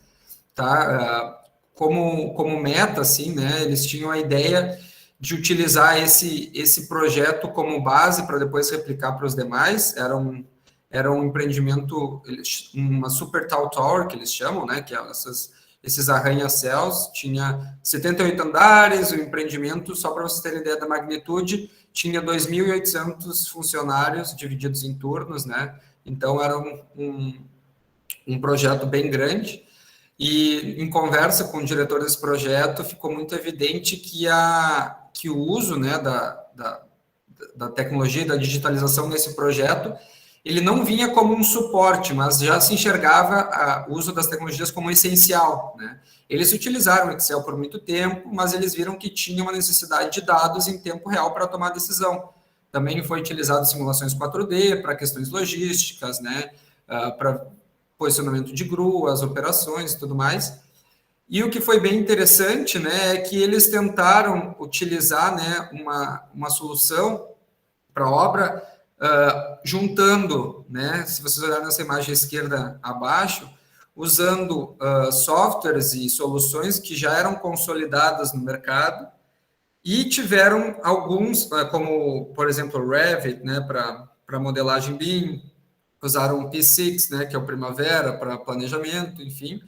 tá? Como meta, assim, né? Eles tinham a ideia de utilizar esse projeto como base para depois replicar para os demais. Era um empreendimento, uma super tall tower, que eles chamam, né? Que é esses arranha-céus. Tinha 78 andares, o empreendimento, só para vocês terem ideia da magnitude, tinha 2.800 funcionários divididos em turnos, né? Então, era um projeto bem grande. E, em conversa com o diretor desse projeto, ficou muito evidente que o uso, né, da tecnologia e da digitalização nesse projeto, ele não vinha como um suporte, mas já se enxergava o uso das tecnologias como essencial, né? Eles utilizaram o Excel por muito tempo, mas eles viram que tinha uma necessidade de dados em tempo real para tomar decisão. Também foi utilizado simulações 4D para questões logísticas, né, para posicionamento de gruas, operações e tudo mais. E o que foi bem interessante, né, é que eles tentaram utilizar, né, uma solução para a obra, juntando, né, se vocês olharem nessa imagem à esquerda abaixo, usando softwares e soluções que já eram consolidadas no mercado e tiveram alguns, como, por exemplo, o Revit, né, para modelagem BIM, usaram o P6, né, que é o Primavera, para planejamento, enfim.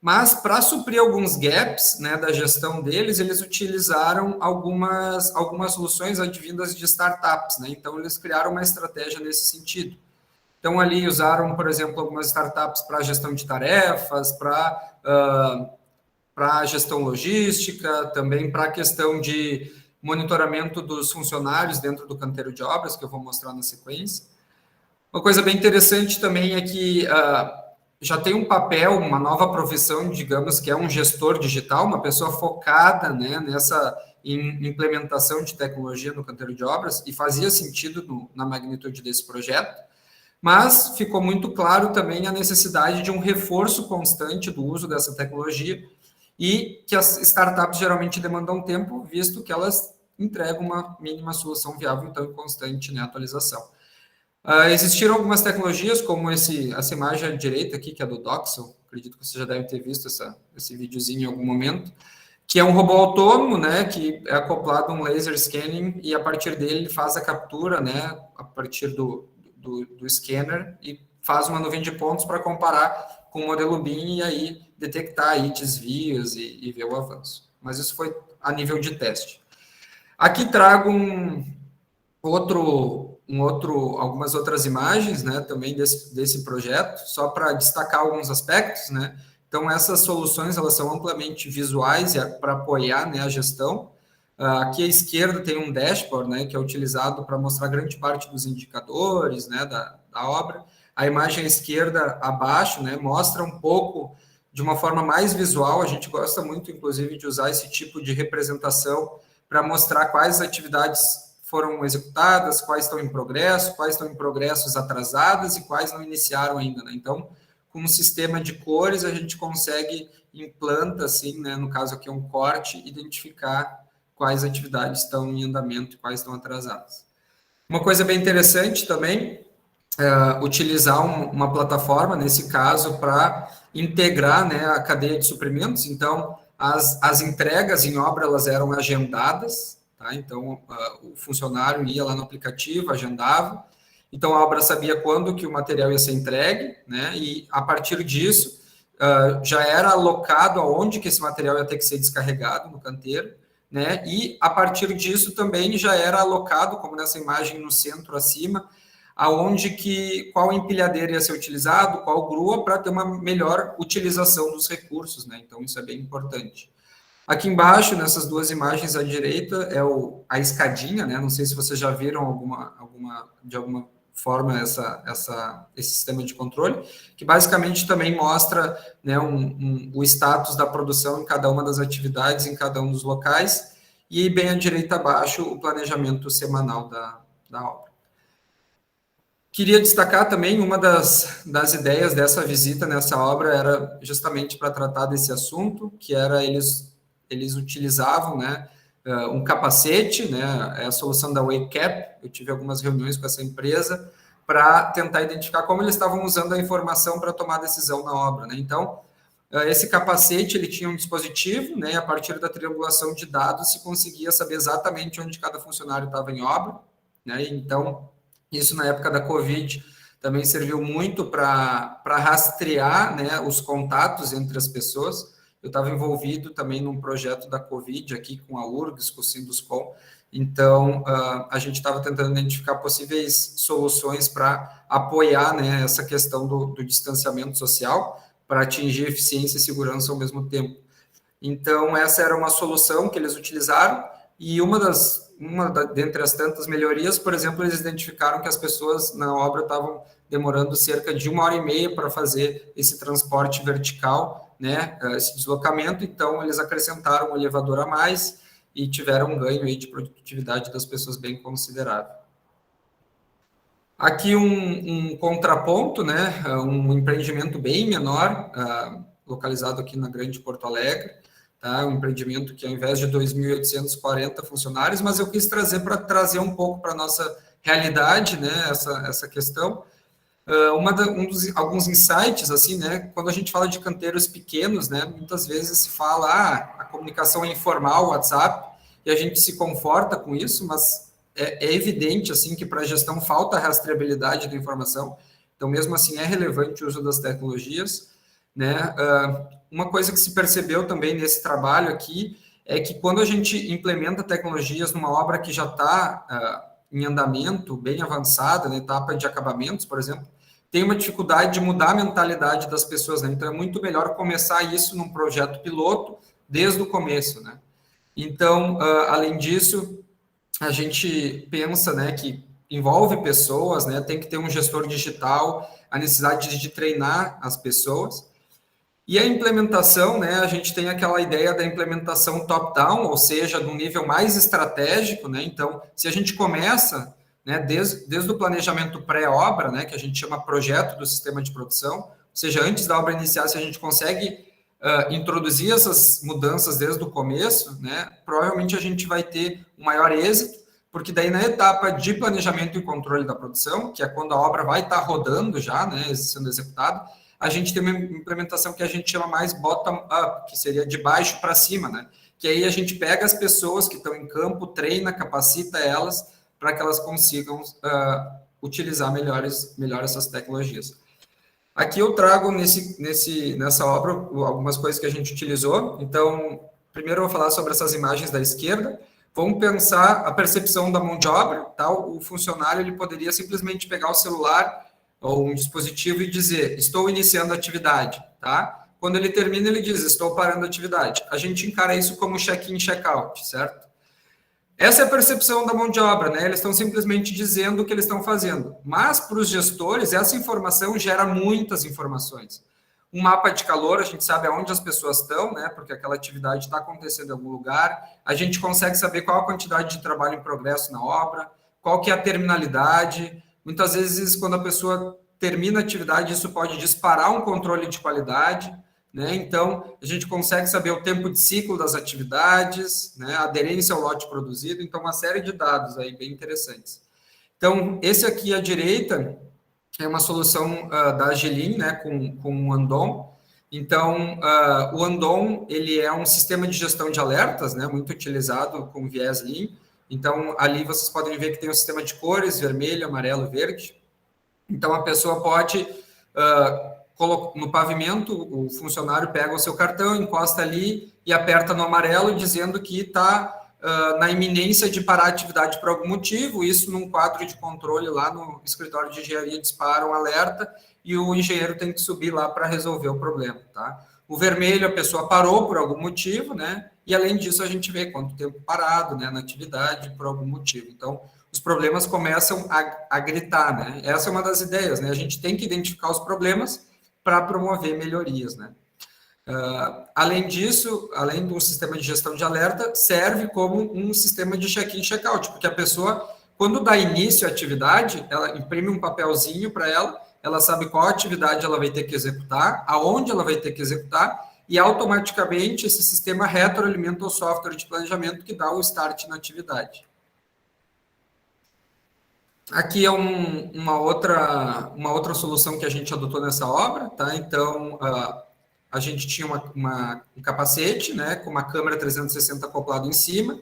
Mas, para suprir alguns gaps, né, da gestão deles, eles utilizaram algumas soluções advindas de startups, né? Então, eles criaram uma estratégia nesse sentido. Então, ali usaram, por exemplo, algumas startups para gestão de tarefas, para gestão logística, também para a questão de monitoramento dos funcionários dentro do canteiro de obras, que eu vou mostrar na sequência. Uma coisa bem interessante também é que já tem um papel, uma nova profissão, digamos, que é um gestor digital, uma pessoa focada, né, nessa implementação de tecnologia no canteiro de obras, e fazia sentido na magnitude desse projeto, mas ficou muito claro também a necessidade de um reforço constante do uso dessa tecnologia, e que as startups geralmente demandam tempo, visto que elas entregam uma mínima solução viável, então, em constante, né, atualização. Existiram algumas tecnologias, como essa imagem à direita aqui, que é do Doxel, acredito que você já deve ter visto esse videozinho em algum momento, que é um robô autônomo, né, que é acoplado a um laser scanning, e a partir dele ele faz a captura, né, a partir do scanner, e faz uma nuvem de pontos para comparar com o modelo BIM e aí detectar aí desvios e ver o avanço. Mas isso foi a nível de teste. Aqui trago algumas outras imagens, né, também desse projeto, só para destacar alguns aspectos, né. Então, essas soluções, elas são amplamente visuais para apoiar, né, a gestão. Aqui à esquerda tem um dashboard, né, que é utilizado para mostrar grande parte dos indicadores, né, da obra. A imagem à esquerda, abaixo, né, mostra um pouco, de uma forma mais visual. A gente gosta muito, inclusive, de usar esse tipo de representação para mostrar quais atividades foram executadas, quais estão em progresso, quais estão em progressos atrasadas e quais não iniciaram ainda, né? Então, com um sistema de cores, a gente consegue, em planta, assim, né, no caso aqui é um corte, identificar quais atividades estão em andamento e quais estão atrasadas. Uma coisa bem interessante também é utilizar uma plataforma, nesse caso, para integrar, né, a cadeia de suprimentos. Então, as entregas em obra, elas eram agendadas, tá? Então, o funcionário ia lá no aplicativo, agendava. Então, a obra sabia quando que o material ia ser entregue, né? E, a partir disso, já era alocado aonde que esse material ia ter que ser descarregado no canteiro, né? E, a partir disso, também já era alocado, como nessa imagem no centro acima, qual empilhadeira ia ser utilizado, qual grua, para ter uma melhor utilização dos recursos, né? Então, isso é bem importante. Aqui embaixo, nessas duas imagens à direita, é a escadinha, né? Não sei se vocês já viram de alguma forma esse sistema de controle, que basicamente também mostra, né, o status da produção em cada uma das atividades, em cada um dos locais, e bem à direita abaixo, o planejamento semanal da obra. Queria destacar também uma das ideias dessa visita nessa obra era justamente para tratar desse assunto, que era eles utilizavam, né, um capacete, né, é a solução da Wake Cap. Eu tive algumas reuniões com essa empresa para tentar identificar como eles estavam usando a informação para tomar decisão na obra, né? Então, esse capacete, ele tinha um dispositivo, né, e a partir da triangulação de dados se conseguia saber exatamente onde cada funcionário estava em obra, né? Então, isso na época da Covid também serviu muito para rastrear, né, os contatos entre as pessoas. Eu estava envolvido também num projeto da Covid aqui com a URGS, com o Sinduscom. Então, a gente estava tentando identificar possíveis soluções para apoiar, né, essa questão do distanciamento social, para atingir eficiência e segurança ao mesmo tempo. Então, essa era uma solução que eles utilizaram, e dentre as tantas melhorias, por exemplo, eles identificaram que as pessoas na obra estavam demorando cerca de 1h30 para fazer esse transporte vertical, né, esse deslocamento. Então, eles acrescentaram um elevador a mais e tiveram um ganho aí de produtividade das pessoas bem considerável. Aqui um contraponto, né, um empreendimento bem menor, localizado aqui na Grande Porto Alegre, tá? Um empreendimento que, ao invés de 2.840 funcionários, mas eu quis trazer um pouco para a nossa realidade, né, essa questão. Alguns insights, assim, né, quando a gente fala de canteiros pequenos, né, muitas vezes se fala, a comunicação é informal, WhatsApp, e a gente se conforta com isso, mas é evidente, assim, que para a gestão falta a rastreabilidade da informação. Então, mesmo assim, é relevante o uso das tecnologias, né. Uma coisa que se percebeu também nesse trabalho aqui é que quando a gente implementa tecnologias numa obra que já está em andamento, bem avançada, na etapa de acabamentos, por exemplo, tem uma dificuldade de mudar a mentalidade das pessoas, né? Então, é muito melhor começar isso num projeto piloto desde o começo, né? Então, além disso, a gente pensa, né, que envolve pessoas, né? Tem que ter um gestor digital, a necessidade de treinar as pessoas. E a implementação, né, a gente tem aquela ideia da implementação top-down, ou seja, de um nível mais estratégico, né? Então, se a gente começa, né, desde o planejamento pré-obra, né, que a gente chama projeto do sistema de produção, ou seja, antes da obra iniciar, se a gente consegue introduzir essas mudanças desde o começo, né, provavelmente a gente vai ter um maior êxito, porque daí na etapa de planejamento e controle da produção, que é quando a obra vai estar rodando já, né, sendo executada, a gente tem uma implementação que a gente chama mais bottom-up, que seria de baixo para cima, né? Que aí a gente pega as pessoas que estão em campo, treina, capacita elas para que elas consigam utilizar melhor essas tecnologias. Aqui eu trago nessa obra algumas coisas que a gente utilizou. Então, primeiro eu vou falar sobre essas imagens da esquerda. vamos pensar a percepção da mão de obra, tá? O funcionário ele poderia simplesmente pegar o celular ou um dispositivo e dizer, estou iniciando a atividade, tá? Quando ele termina, ele diz, estou parando a atividade. A gente encara isso como check-in, check-out, certo? Essa é a percepção da mão de obra, né? Eles estão simplesmente dizendo o que eles estão fazendo. Mas, para os gestores, essa informação gera muitas informações. Um mapa de calor, a gente sabe aonde as pessoas estão, né? Porque aquela atividade está acontecendo em algum lugar. A gente consegue saber qual a quantidade de trabalho em progresso na obra, qual que é a terminalidade. Muitas vezes, quando a pessoa termina a atividade, isso pode disparar um controle de qualidade, né? Então, a gente consegue saber o tempo de ciclo das atividades, né? A aderência ao lote produzido. Então, uma série de dados aí bem interessantes. Então, esse aqui à direita é uma solução da Agelin, né, com o Andon. Então, o Andon, ele é um sistema de gestão de alertas, né, muito utilizado com viés Lean. Então, ali vocês podem ver que tem um sistema de cores, vermelho, amarelo, verde. Então, a pessoa pode, no pavimento, o funcionário pega o seu cartão, encosta ali e aperta no amarelo, dizendo que está na iminência de parar a atividade por algum motivo, isso num quadro de controle lá no escritório de engenharia dispara um alerta e o engenheiro tem que subir lá para resolver o problema, tá? O vermelho, a pessoa parou por algum motivo, né? E além disso, a gente vê quanto tempo parado, né, na atividade por algum motivo. Então, os problemas começam a gritar, né? Essa é uma das ideias, né? A gente tem que identificar os problemas para promover melhorias, né? Além disso, além do sistema de gestão de alerta, serve como um sistema de check-in, check-out, porque a pessoa, quando dá início à atividade, ela imprime um papelzinho para ela sabe qual atividade ela vai ter que executar, aonde ela vai ter que executar, e automaticamente esse sistema retroalimenta o software de planejamento que dá o start na atividade. Aqui é uma outra solução que a gente adotou nessa obra, tá? Então, a gente tinha um capacete, né, com uma câmera 360 acoplado em cima,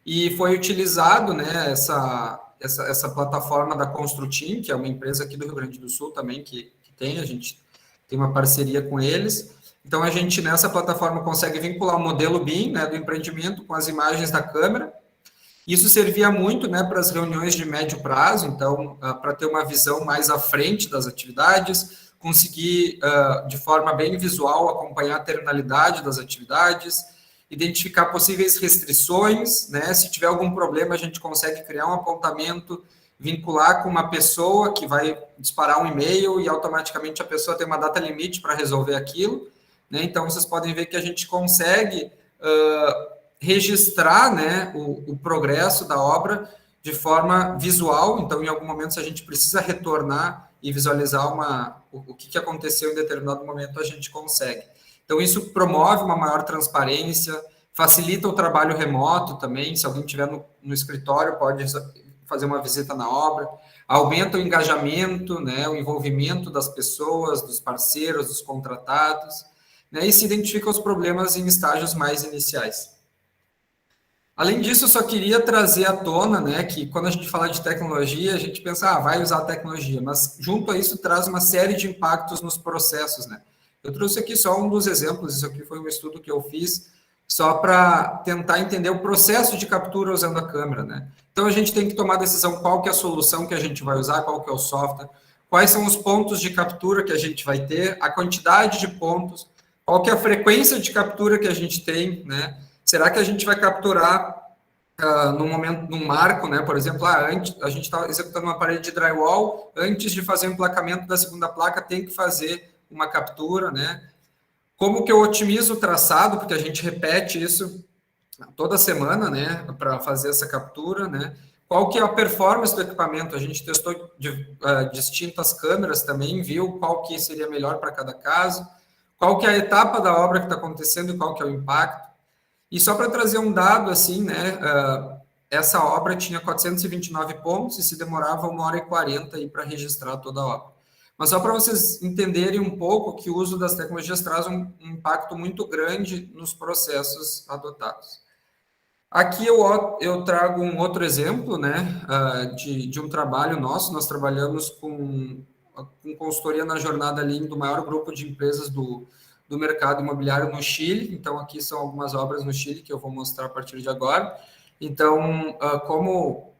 e foi utilizado, né, essa plataforma da Construtim, que é uma empresa aqui do Rio Grande do Sul também, que a gente tem uma parceria com eles. Então, a gente, nessa plataforma, consegue vincular o modelo BIM, né, do empreendimento com as imagens da câmera. Isso servia muito, né, para as reuniões de médio prazo, então, para ter uma visão mais à frente das atividades, conseguir, de forma bem visual, acompanhar a terminalidade das atividades, identificar possíveis restrições, né? Se tiver algum problema, a gente consegue criar um apontamento, vincular com uma pessoa que vai disparar um e-mail e automaticamente a pessoa tem uma data limite para resolver aquilo, né? Então, vocês podem ver que a gente consegue registrar, né, o progresso da obra de forma visual. Então, em algum momento, se a gente precisa retornar e visualizar o que aconteceu em determinado momento, a gente consegue. Então, isso promove uma maior transparência, facilita o trabalho remoto também, se alguém estiver no escritório, pode fazer uma visita na obra, aumenta o engajamento, né, o envolvimento das pessoas, dos parceiros, dos contratados, né, e se identifica os problemas em estágios mais iniciais. Além disso, eu só queria trazer à tona, né, que quando a gente fala de tecnologia, a gente pensa, vai usar a tecnologia, mas junto a isso traz uma série de impactos nos processos, né. Eu trouxe aqui só um dos exemplos, isso aqui foi um estudo que eu fiz, só para tentar entender o processo de captura usando a câmera, né. Então, a gente tem que tomar a decisão qual que é a solução que a gente vai usar, qual que é o software, quais são os pontos de captura que a gente vai ter, a quantidade de pontos, qual que é a frequência de captura que a gente tem, né. Será que a gente vai capturar num marco, né? Por exemplo, antes, a gente está executando uma parede de drywall, antes de fazer o emplacamento da segunda placa, tem que fazer uma captura, né? Como que eu otimizo o traçado, porque a gente repete isso toda semana, né? Para fazer essa captura, né? Qual que é a performance do equipamento? A gente testou distintas câmeras também, viu qual que seria melhor para cada caso, qual que é a etapa da obra que está acontecendo e qual que é o impacto. E só para trazer um dado, assim, né, essa obra tinha 429 pontos e se demorava 1h40 aí para registrar toda a obra. Mas só para vocês entenderem um pouco que o uso das tecnologias traz um impacto muito grande nos processos adotados. Aqui eu trago um outro exemplo, né, de um trabalho nosso. Nós trabalhamos com consultoria na jornada Lean do maior grupo de empresas do mercado imobiliário no Chile. Então, aqui são algumas obras no Chile que eu vou mostrar a partir de agora. Então, como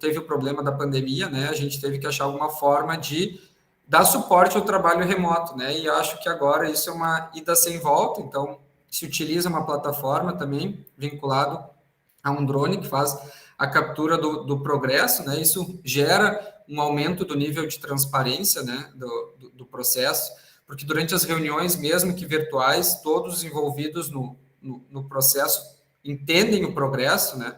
teve o problema da pandemia, né, a gente teve que achar alguma forma de dar suporte ao trabalho remoto, né, e acho que agora isso é uma ida sem volta, então se utiliza uma plataforma também vinculado a um drone que faz a captura do progresso, né, isso gera um aumento do nível de transparência, né, do processo, porque durante as reuniões, mesmo que virtuais, todos os envolvidos no processo entendem o progresso, né,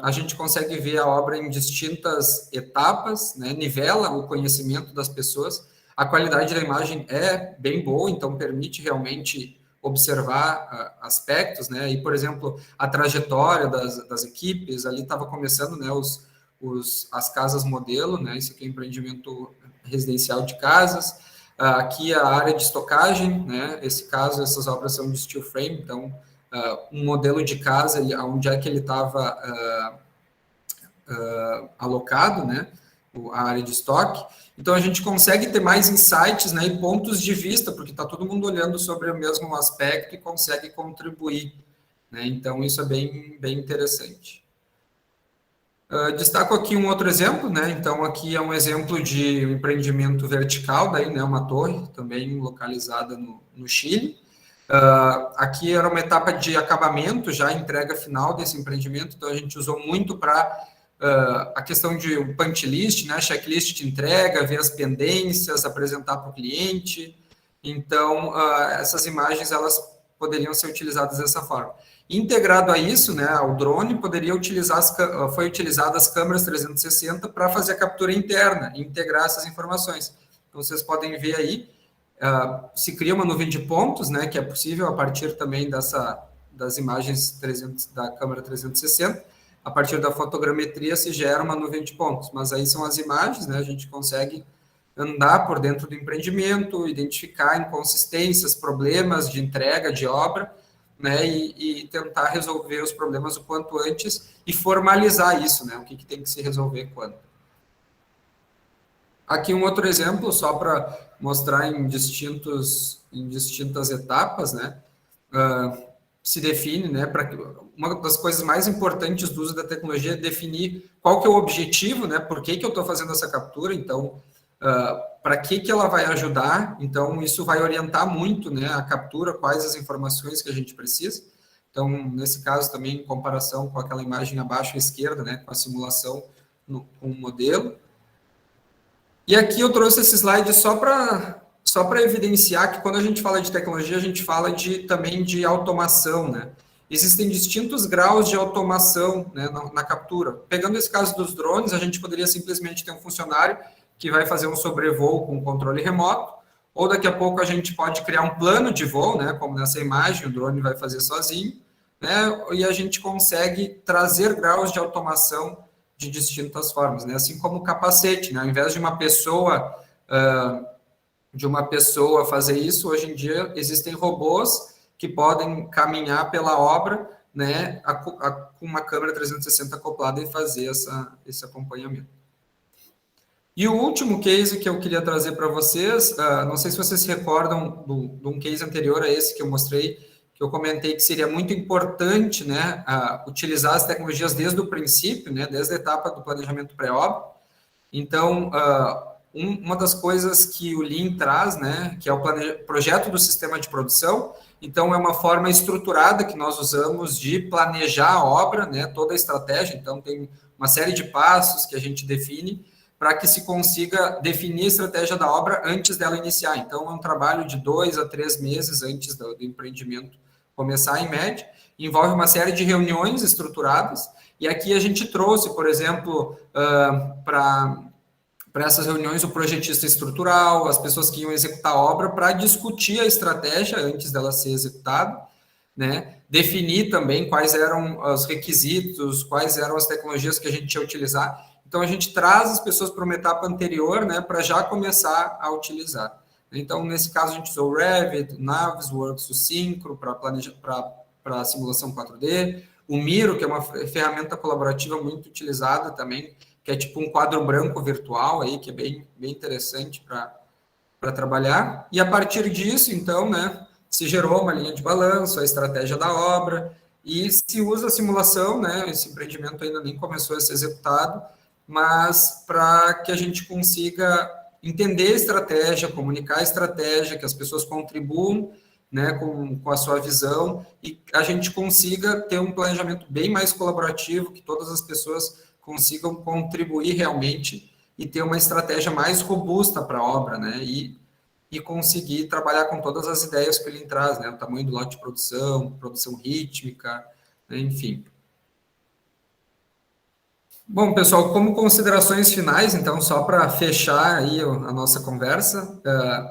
a gente consegue ver a obra em distintas etapas, né, nivela o conhecimento das pessoas, a qualidade da imagem é bem boa, então permite realmente observar aspectos, né, e, por exemplo, a trajetória das equipes, ali estava começando, né, as casas modelo, né, isso aqui é empreendimento residencial de casas, aqui a área de estocagem, né, essas obras são de steel frame, então, um modelo de casa, onde é que ele estava alocado, né, a área de estoque. Então, a gente consegue ter mais insights, né, e pontos de vista, porque está todo mundo olhando sobre o mesmo aspecto e consegue contribuir, né, então isso é bem interessante. Destaco aqui um outro exemplo, né, então aqui é um exemplo de um empreendimento vertical, daí, né, uma torre, também localizada no Chile. Aqui era uma etapa de acabamento, já entrega final desse empreendimento, então a gente usou muito para a questão de um punch list, né, checklist de entrega, ver as pendências, apresentar para o cliente. Então, essas imagens elas poderiam ser utilizadas dessa forma. Integrado a isso, né, ao drone, foi utilizado as câmeras 360 para fazer a captura interna e integrar essas informações. Então, vocês podem ver aí, se cria uma nuvem de pontos, né, que é possível a partir também das imagens da câmera 360, a partir da fotogrametria se gera uma nuvem de pontos, mas aí são as imagens, né, a gente consegue andar por dentro do empreendimento, identificar inconsistências, problemas de entrega de obra, né, e tentar resolver os problemas o quanto antes e formalizar isso, né, o que tem que se resolver quando. Aqui um outro exemplo, só para mostrar em distintas etapas, né, se define, né, uma das coisas mais importantes do uso da tecnologia é definir qual que é o objetivo, né, por que eu estou fazendo essa captura, então, para que ela vai ajudar, então isso vai orientar muito, né, a captura, quais as informações que a gente precisa, então, nesse caso também, em comparação com aquela imagem abaixo à esquerda, né, com a simulação com o modelo. E aqui eu trouxe esse slide só para evidenciar que quando a gente fala de tecnologia, a gente fala também de automação, né? Existem distintos graus de automação, né, na captura. Pegando esse caso dos drones, a gente poderia simplesmente ter um funcionário que vai fazer um sobrevoo com controle remoto, ou daqui a pouco a gente pode criar um plano de voo, né, como nessa imagem, o drone vai fazer sozinho, né, e a gente consegue trazer graus de automação de distintas formas, né, assim como o capacete, né, ao invés de uma pessoa fazer isso, hoje em dia existem robôs que podem caminhar pela obra, né, com uma câmera 360 acoplada e fazer esse acompanhamento. E o último case que eu queria trazer para vocês, não sei se vocês se recordam de um case anterior a esse que eu mostrei, que eu comentei que seria muito importante, né, utilizar as tecnologias desde o princípio, né, desde a etapa do planejamento pré-obra. Então, uma das coisas que o Lean traz, né, que é o projeto do sistema de produção, então é uma forma estruturada que nós usamos de planejar a obra, né, toda a estratégia, então tem uma série de passos que a gente define para que se consiga definir a estratégia da obra antes dela iniciar. Então, é um trabalho de 2 a 3 meses antes do empreendimento começar, em média, envolve uma série de reuniões estruturadas, e aqui a gente trouxe, por exemplo, para essas reuniões o projetista estrutural, as pessoas que iam executar a obra, para discutir a estratégia antes dela ser executada, né? Definir também quais eram os requisitos, quais eram as tecnologias que a gente ia utilizar. Então, a gente traz as pessoas para uma etapa anterior, né, para já começar a utilizar. Então, nesse caso, a gente usou o Revit, o Navisworks, o Synchro para simulação 4D, o Miro, que é uma ferramenta colaborativa muito utilizada também, que é tipo um quadro branco virtual, aí, que é bem interessante para trabalhar. E, a partir disso, então, né, se gerou uma linha de balanço, a estratégia da obra, e se usa a simulação, né? Esse empreendimento ainda nem começou a ser executado, mas para que a gente consiga entender a estratégia, comunicar a estratégia, que as pessoas contribuam, né, com a sua visão, e a gente consiga ter um planejamento bem mais colaborativo, que todas as pessoas consigam contribuir realmente e ter uma estratégia mais robusta para a obra, né, e conseguir trabalhar com todas as ideias que ele traz, né, o tamanho do lote de produção, produção rítmica, né, enfim. Bom, pessoal, como considerações finais, então, só para fechar aí a nossa conversa,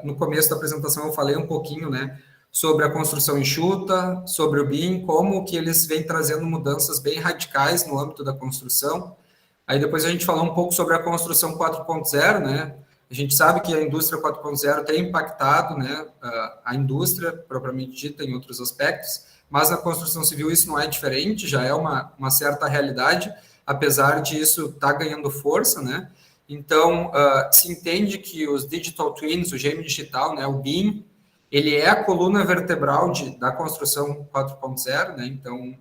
no começo da apresentação eu falei um pouquinho, né, sobre a construção enxuta, sobre o BIM, como que eles vêm trazendo mudanças bem radicais no âmbito da construção. Aí depois a gente falou um pouco sobre a construção 4.0, né, a gente sabe que a indústria 4.0 tem impactado, né, a indústria propriamente dita em outros aspectos, mas na construção civil isso não é diferente, já é uma certa realidade, apesar disso estar ganhando força, né? Então, se entende que os digital twins, o gêmeo digital, né, o BIM, ele é a coluna vertebral da construção 4.0, né? Então,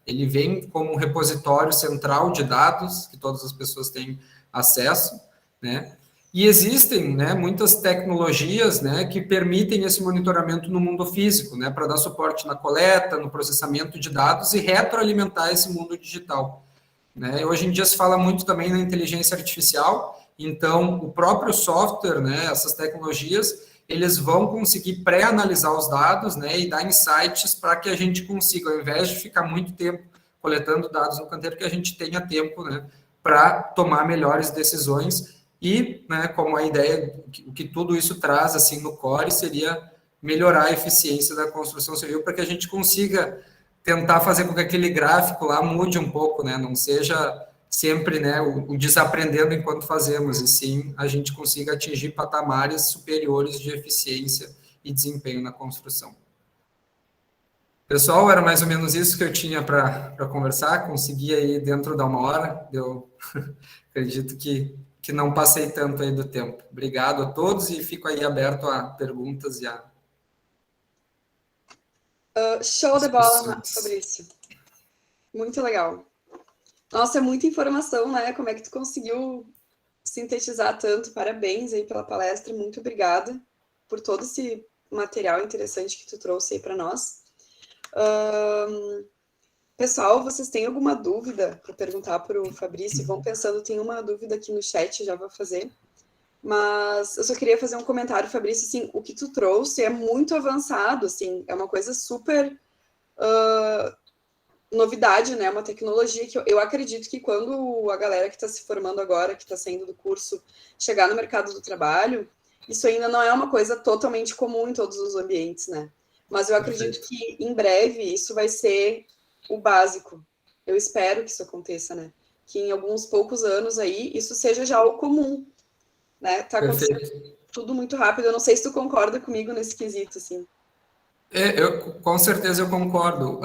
ele vem como um repositório central de dados que todas as pessoas têm acesso, né? E existem, né, muitas tecnologias, né, que permitem esse monitoramento no mundo físico, né, para dar suporte na coleta, no processamento de dados e retroalimentar esse mundo digital. Né? Hoje em dia se fala muito também na inteligência artificial, então o próprio software, né, essas tecnologias, eles vão conseguir pré-analisar os dados, né, e dar insights para que a gente consiga, ao invés de ficar muito tempo coletando dados no canteiro, que a gente tenha tempo, né, para tomar melhores decisões e, né, como a ideia, o que tudo isso traz assim no core seria melhorar a eficiência da construção civil para que a gente consiga tentar fazer com que aquele gráfico lá mude um pouco, né? Não seja sempre, né, o desaprendendo enquanto fazemos, e sim a gente consiga atingir patamares superiores de eficiência e desempenho na construção. Pessoal, era mais ou menos isso que eu tinha para conversar, consegui aí dentro da 1 hora, eu acredito que não passei tanto aí do tempo. Obrigado a todos e fico aí aberto a perguntas e a show de bola, Fabrício. Muito legal. Nossa, é muita informação, né? Como é que tu conseguiu sintetizar tanto? Parabéns aí pela palestra. Muito obrigada por todo esse material interessante que tu trouxe aí para nós. Pessoal, vocês têm alguma dúvida para perguntar para o Fabrício? Vão pensando, tem uma dúvida aqui no chat, já vou fazer. Mas eu só queria fazer um comentário, Fabrício, assim, o que tu trouxe é muito avançado, assim, é uma coisa super novidade, né, uma tecnologia que eu acredito que quando a galera que está se formando agora, que está saindo do curso, chegar no mercado do trabalho, isso ainda não é uma coisa totalmente comum em todos os ambientes, né, mas eu acredito que em breve isso vai ser o básico, eu espero que isso aconteça, né, que em alguns poucos anos aí, isso seja já o comum, né? Tá acontecendo tudo muito rápido. Eu não sei se tu concorda comigo nesse quesito, assim. Com certeza eu concordo.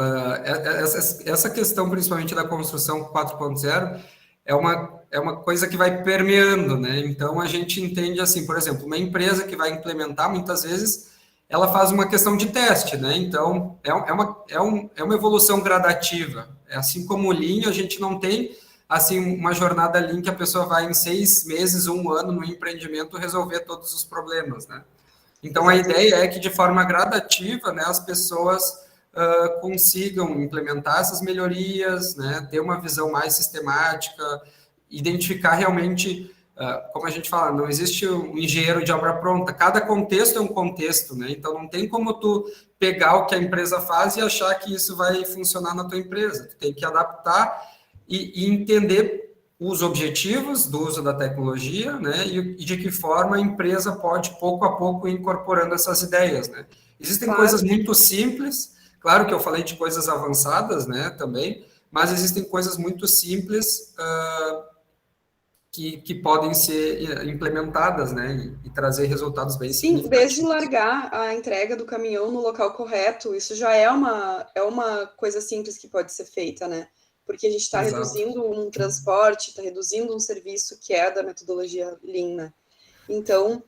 Essa questão, principalmente da construção 4.0, é uma coisa que vai permeando, né? Então, a gente entende assim, por exemplo, uma empresa que vai implementar, muitas vezes, ela faz uma questão de teste, né? Então, é uma evolução gradativa. É assim como o Lean, a gente não tem assim, uma jornada Lean que a pessoa vai em 6 meses, 1 ano no empreendimento resolver todos os problemas, né? Então, a ideia é que, de forma gradativa, né, as pessoas consigam implementar essas melhorias, né, ter uma visão mais sistemática, identificar realmente, como a gente fala, não existe um engenheiro de obra pronta, cada contexto é um contexto, né, então não tem como tu pegar o que a empresa faz e achar que isso vai funcionar na tua empresa, tu tem que adaptar e entender os objetivos do uso da tecnologia, né, e de que forma a empresa pode, pouco a pouco, ir incorporando essas ideias, né. Existem coisas muito simples, claro que eu falei de coisas avançadas, né, também, mas existem coisas muito simples que podem ser implementadas, né, e trazer resultados bem significativos. Sim, desde largar a entrega do caminhão no local correto, isso já é uma coisa simples que pode ser feita, né, porque a gente está reduzindo um transporte, está reduzindo um serviço que é da metodologia Lean, né? Então,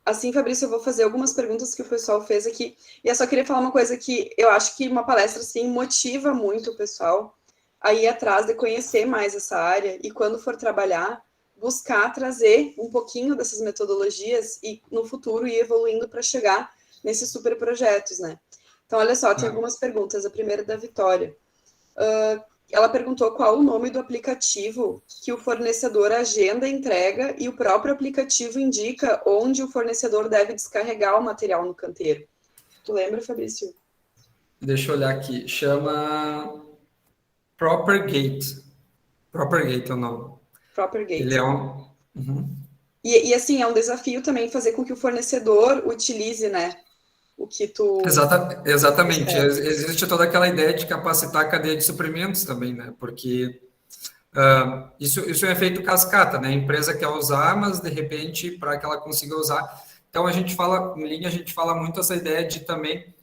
assim, Fabrício, eu vou fazer algumas perguntas que o pessoal fez aqui. E eu só queria falar uma coisa que eu acho que uma palestra, assim, motiva muito o pessoal a ir atrás de conhecer mais essa área e, quando for trabalhar, buscar trazer um pouquinho dessas metodologias e, no futuro, ir evoluindo para chegar nesses super projetos, né? Então, olha só, tem algumas perguntas. A primeira é da Vitória. Ela perguntou qual o nome do aplicativo que o fornecedor agenda, entrega, e o próprio aplicativo indica onde o fornecedor deve descarregar o material no canteiro. Tu lembra, Fabrício? Deixa eu olhar aqui. Chama Propergate. Propergate é o nome. Propergate. Ele é um... Uhum. E assim, é um desafio também fazer com que o fornecedor utilize, né, o que tu... Exatamente. Existe toda aquela ideia de capacitar a cadeia de suprimentos também, né? Porque isso é feito cascata, né? A empresa quer usar, mas de repente, para que ela consiga usar. Então, a gente fala, em linha, a gente fala muito essa ideia de também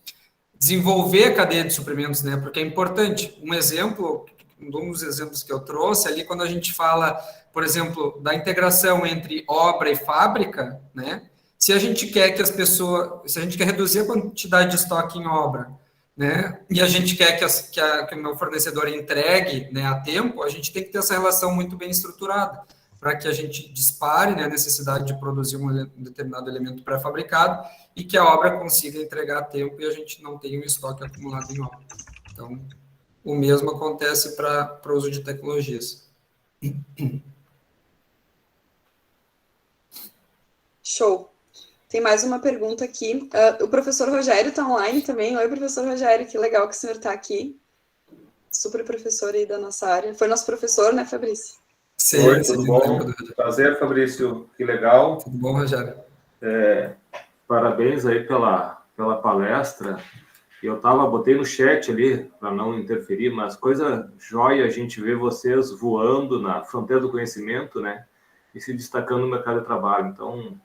desenvolver a cadeia de suprimentos, né? Porque é importante. Um dos exemplos que eu trouxe ali, quando a gente fala, por exemplo, da integração entre obra e fábrica, né? Se a gente quer que as pessoas, se a gente quer reduzir a quantidade de estoque em obra, né? E a gente quer que o meu fornecedor entregue, né, a tempo, a gente tem que ter essa relação muito bem estruturada, para que a gente dispare, né, a necessidade de produzir um determinado elemento pré-fabricado e que a obra consiga entregar a tempo e a gente não tenha um estoque acumulado em obra. Então, o mesmo acontece para o uso de tecnologias. Show. Tem mais uma pergunta aqui. O professor Rogério está online também. Oi, professor Rogério, que legal que o senhor está aqui. Super professor aí da nossa área. Foi nosso professor, né, Fabrício? Sim, oi, tudo bom? Prazer, Fabrício. Que legal. Tudo bom, Rogério? Parabéns aí pela palestra. Eu botei no chat ali, para não interferir, mas coisa jóia a gente ver vocês voando na fronteira do conhecimento, né? E se destacando no mercado de trabalho. Então,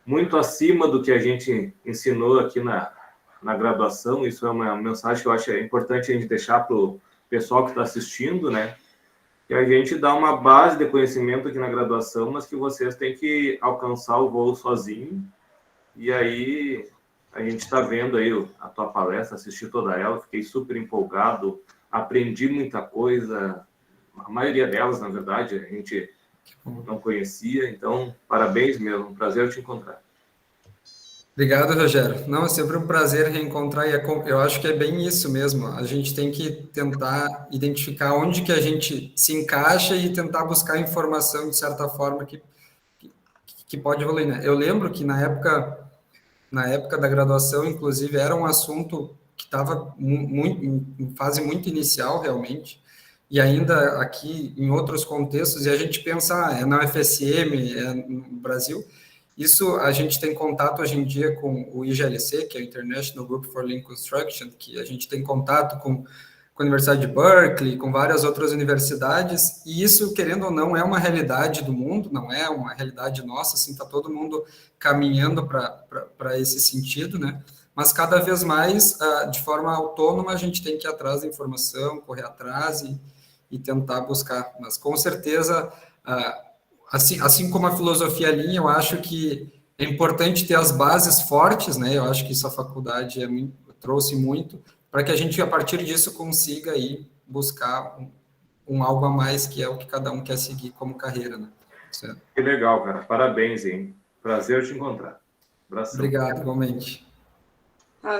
muito acima do que a gente ensinou aqui na graduação. Isso é uma mensagem que eu acho importante a gente deixar para o pessoal que está assistindo, né? Que a gente dá uma base de conhecimento aqui na graduação, mas que vocês têm que alcançar o voo sozinho. E aí, a gente está vendo aí a tua palestra, assisti toda ela, fiquei super empolgado, aprendi muita coisa, a maioria delas, na verdade, a gente não conhecia, então, parabéns mesmo, um prazer te encontrar. Obrigado, Rogério. Não, é sempre um prazer reencontrar e eu acho que é bem isso mesmo. A gente tem que tentar identificar onde que a gente se encaixa e tentar buscar informação de certa forma que pode evoluir, né? Eu lembro que na época da graduação, inclusive, era um assunto que estava em fase muito inicial, realmente, e ainda aqui em outros contextos, e a gente pensa, é na UFSM, é no Brasil. Isso a gente tem contato hoje em dia com o IGLC, que é o International Group for Lean Construction, que a gente tem contato com a Universidade de Berkeley, com várias outras universidades, e isso, querendo ou não, é uma realidade do mundo, não é uma realidade nossa, assim, está todo mundo caminhando para esse sentido, né? Mas cada vez mais, de forma autônoma, a gente tem que ir atrás da informação, correr atrás e tentar buscar. Mas, com certeza, assim como a filosofia Lean, eu acho que é importante ter as bases fortes, né? Eu acho que isso a faculdade trouxe muito, para que a gente, a partir disso, consiga aí buscar um algo a mais, que é o que cada um quer seguir como carreira, né? Certo? Que legal, cara. Parabéns, hein? Prazer te encontrar. Abração. Obrigado, igualmente.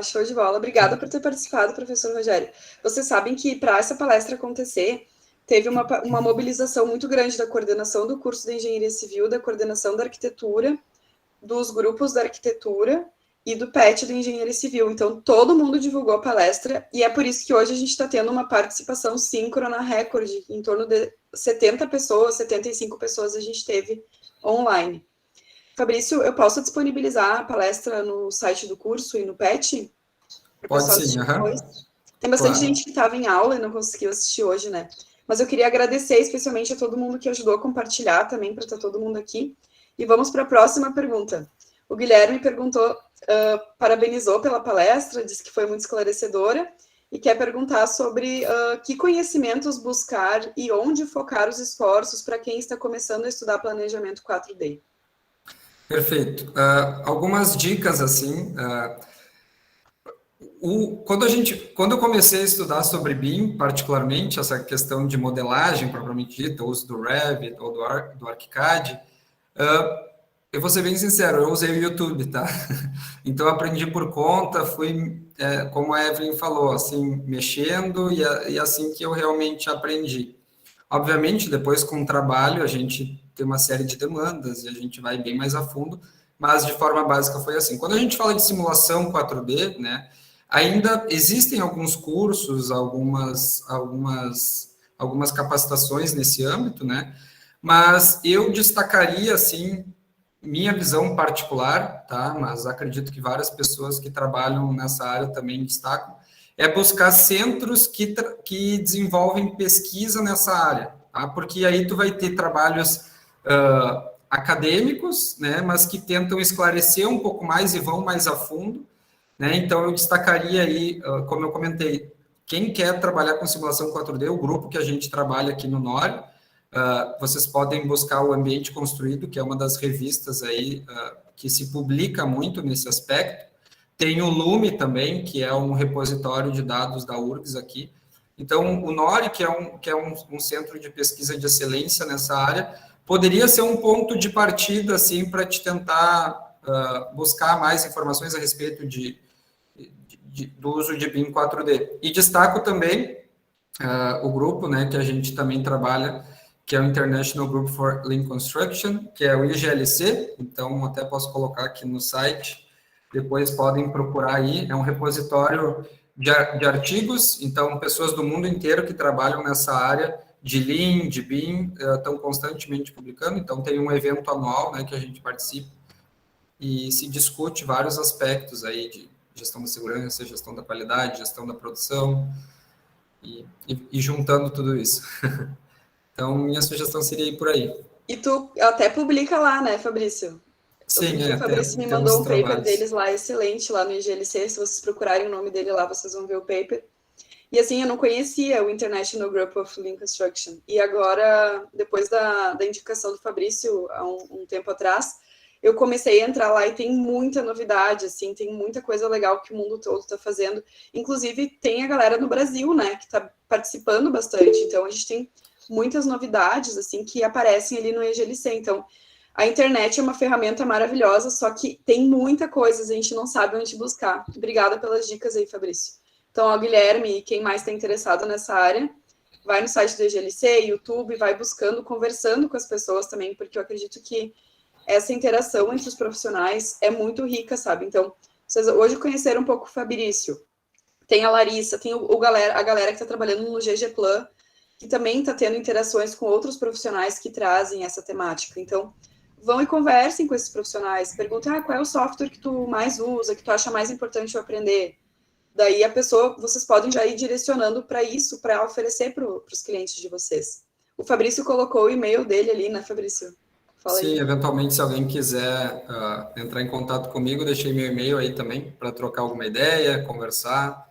Show de bola. Obrigada por ter participado, professor Rogério. Vocês sabem que, para essa palestra acontecer, teve uma mobilização muito grande da coordenação do curso de Engenharia Civil, da coordenação da arquitetura, dos grupos da arquitetura e do PET da Engenharia Civil. Então, todo mundo divulgou a palestra, e é por isso que hoje a gente está tendo uma participação síncrona recorde, em torno de 70 pessoas, 75 pessoas a gente teve online. Fabrício, eu posso disponibilizar a palestra no site do curso e no PET? Pode sim, Tem bastante gente que estava em aula e não conseguiu assistir hoje, né? Mas eu queria agradecer especialmente a todo mundo que ajudou a compartilhar também, para estar todo mundo aqui. E vamos para a próxima pergunta. O Guilherme perguntou, parabenizou pela palestra, disse que foi muito esclarecedora, e quer perguntar sobre que conhecimentos buscar e onde focar os esforços para quem está começando a estudar planejamento 4D. Perfeito. Algumas dicas, assim, quando eu comecei a estudar sobre BIM, particularmente, essa questão de modelagem, propriamente dita, o uso do Revit ou do ArchiCAD, eu vou ser bem sincero, eu usei o YouTube, tá? Então, eu aprendi por conta, fui, como a Evelyn falou, assim, mexendo, e assim que eu realmente aprendi. Obviamente, depois com o trabalho, a gente tem uma série de demandas e a gente vai bem mais a fundo, mas de forma básica foi assim. Quando a gente fala de simulação 4D, né, ainda existem alguns cursos, algumas capacitações nesse âmbito, né, mas eu destacaria, assim, minha visão particular, tá, mas acredito que várias pessoas que trabalham nessa área também destacam, é buscar centros que desenvolvem pesquisa nessa área, tá? Porque aí tu vai ter trabalhos acadêmicos, né, mas que tentam esclarecer um pouco mais e vão mais a fundo, né? Então, eu destacaria aí, como eu comentei, quem quer trabalhar com simulação 4D, o grupo que a gente trabalha aqui no NORI, vocês podem buscar o Ambiente Construído, que é uma das revistas aí que se publica muito nesse aspecto. Tem o Lume também, que é um repositório de dados da URGS aqui. Então, o NORI, que é um centro de pesquisa de excelência nessa área, poderia ser um ponto de partida, assim, para te tentar buscar mais informações a respeito do uso de BIM 4D. E destaco também o grupo, né, que a gente também trabalha, que é o International Group for Lean Construction, que é o IGLC, então até posso colocar aqui no site, depois podem procurar aí, é um repositório de artigos, então pessoas do mundo inteiro que trabalham nessa área de Lean, de BIM, estão constantemente publicando, então tem um evento anual, né, que a gente participa, e se discute vários aspectos aí de gestão da segurança, gestão da qualidade, gestão da produção, e juntando tudo isso. Então, minha sugestão seria ir por aí. E tu até publica lá, né, Fabrício? Sim, o Fabrício me mandou um paper deles lá, excelente, lá no IGLC. Se vocês procurarem o nome dele lá, vocês vão ver o paper. E assim, eu não conhecia o International Group of Lean Construction. E agora, depois da indicação do Fabrício, há um tempo atrás, eu comecei a entrar lá e tem muita novidade, assim, tem muita coisa legal que o mundo todo está fazendo. Inclusive, tem a galera no Brasil, né, que está participando bastante. Então, a gente tem muitas novidades, assim, que aparecem ali no IGLC. Então, a internet é uma ferramenta maravilhosa, só que tem muita coisa, a gente não sabe onde buscar. Obrigada pelas dicas aí, Fabrício. Então, ó, Guilherme e quem mais está interessado nessa área, vai no site do IGLC, YouTube, vai buscando, conversando com as pessoas também, porque eu acredito que essa interação entre os profissionais é muito rica, sabe? Então, vocês hoje conheceram um pouco o Fabrício, tem a Larissa, tem a galera que está trabalhando no GG Plan, que também está tendo interações com outros profissionais que trazem essa temática. Então, vão e conversem com esses profissionais, perguntem qual é o software que tu mais usa, que tu acha mais importante eu aprender. Daí a pessoa, vocês podem já ir direcionando para isso, para oferecer para os clientes de vocês. O Fabrício colocou o e-mail dele ali, né, Fabrício? Fala aí. Sim, eventualmente, se alguém quiser entrar em contato comigo, deixei meu e-mail aí também, para trocar alguma ideia, conversar.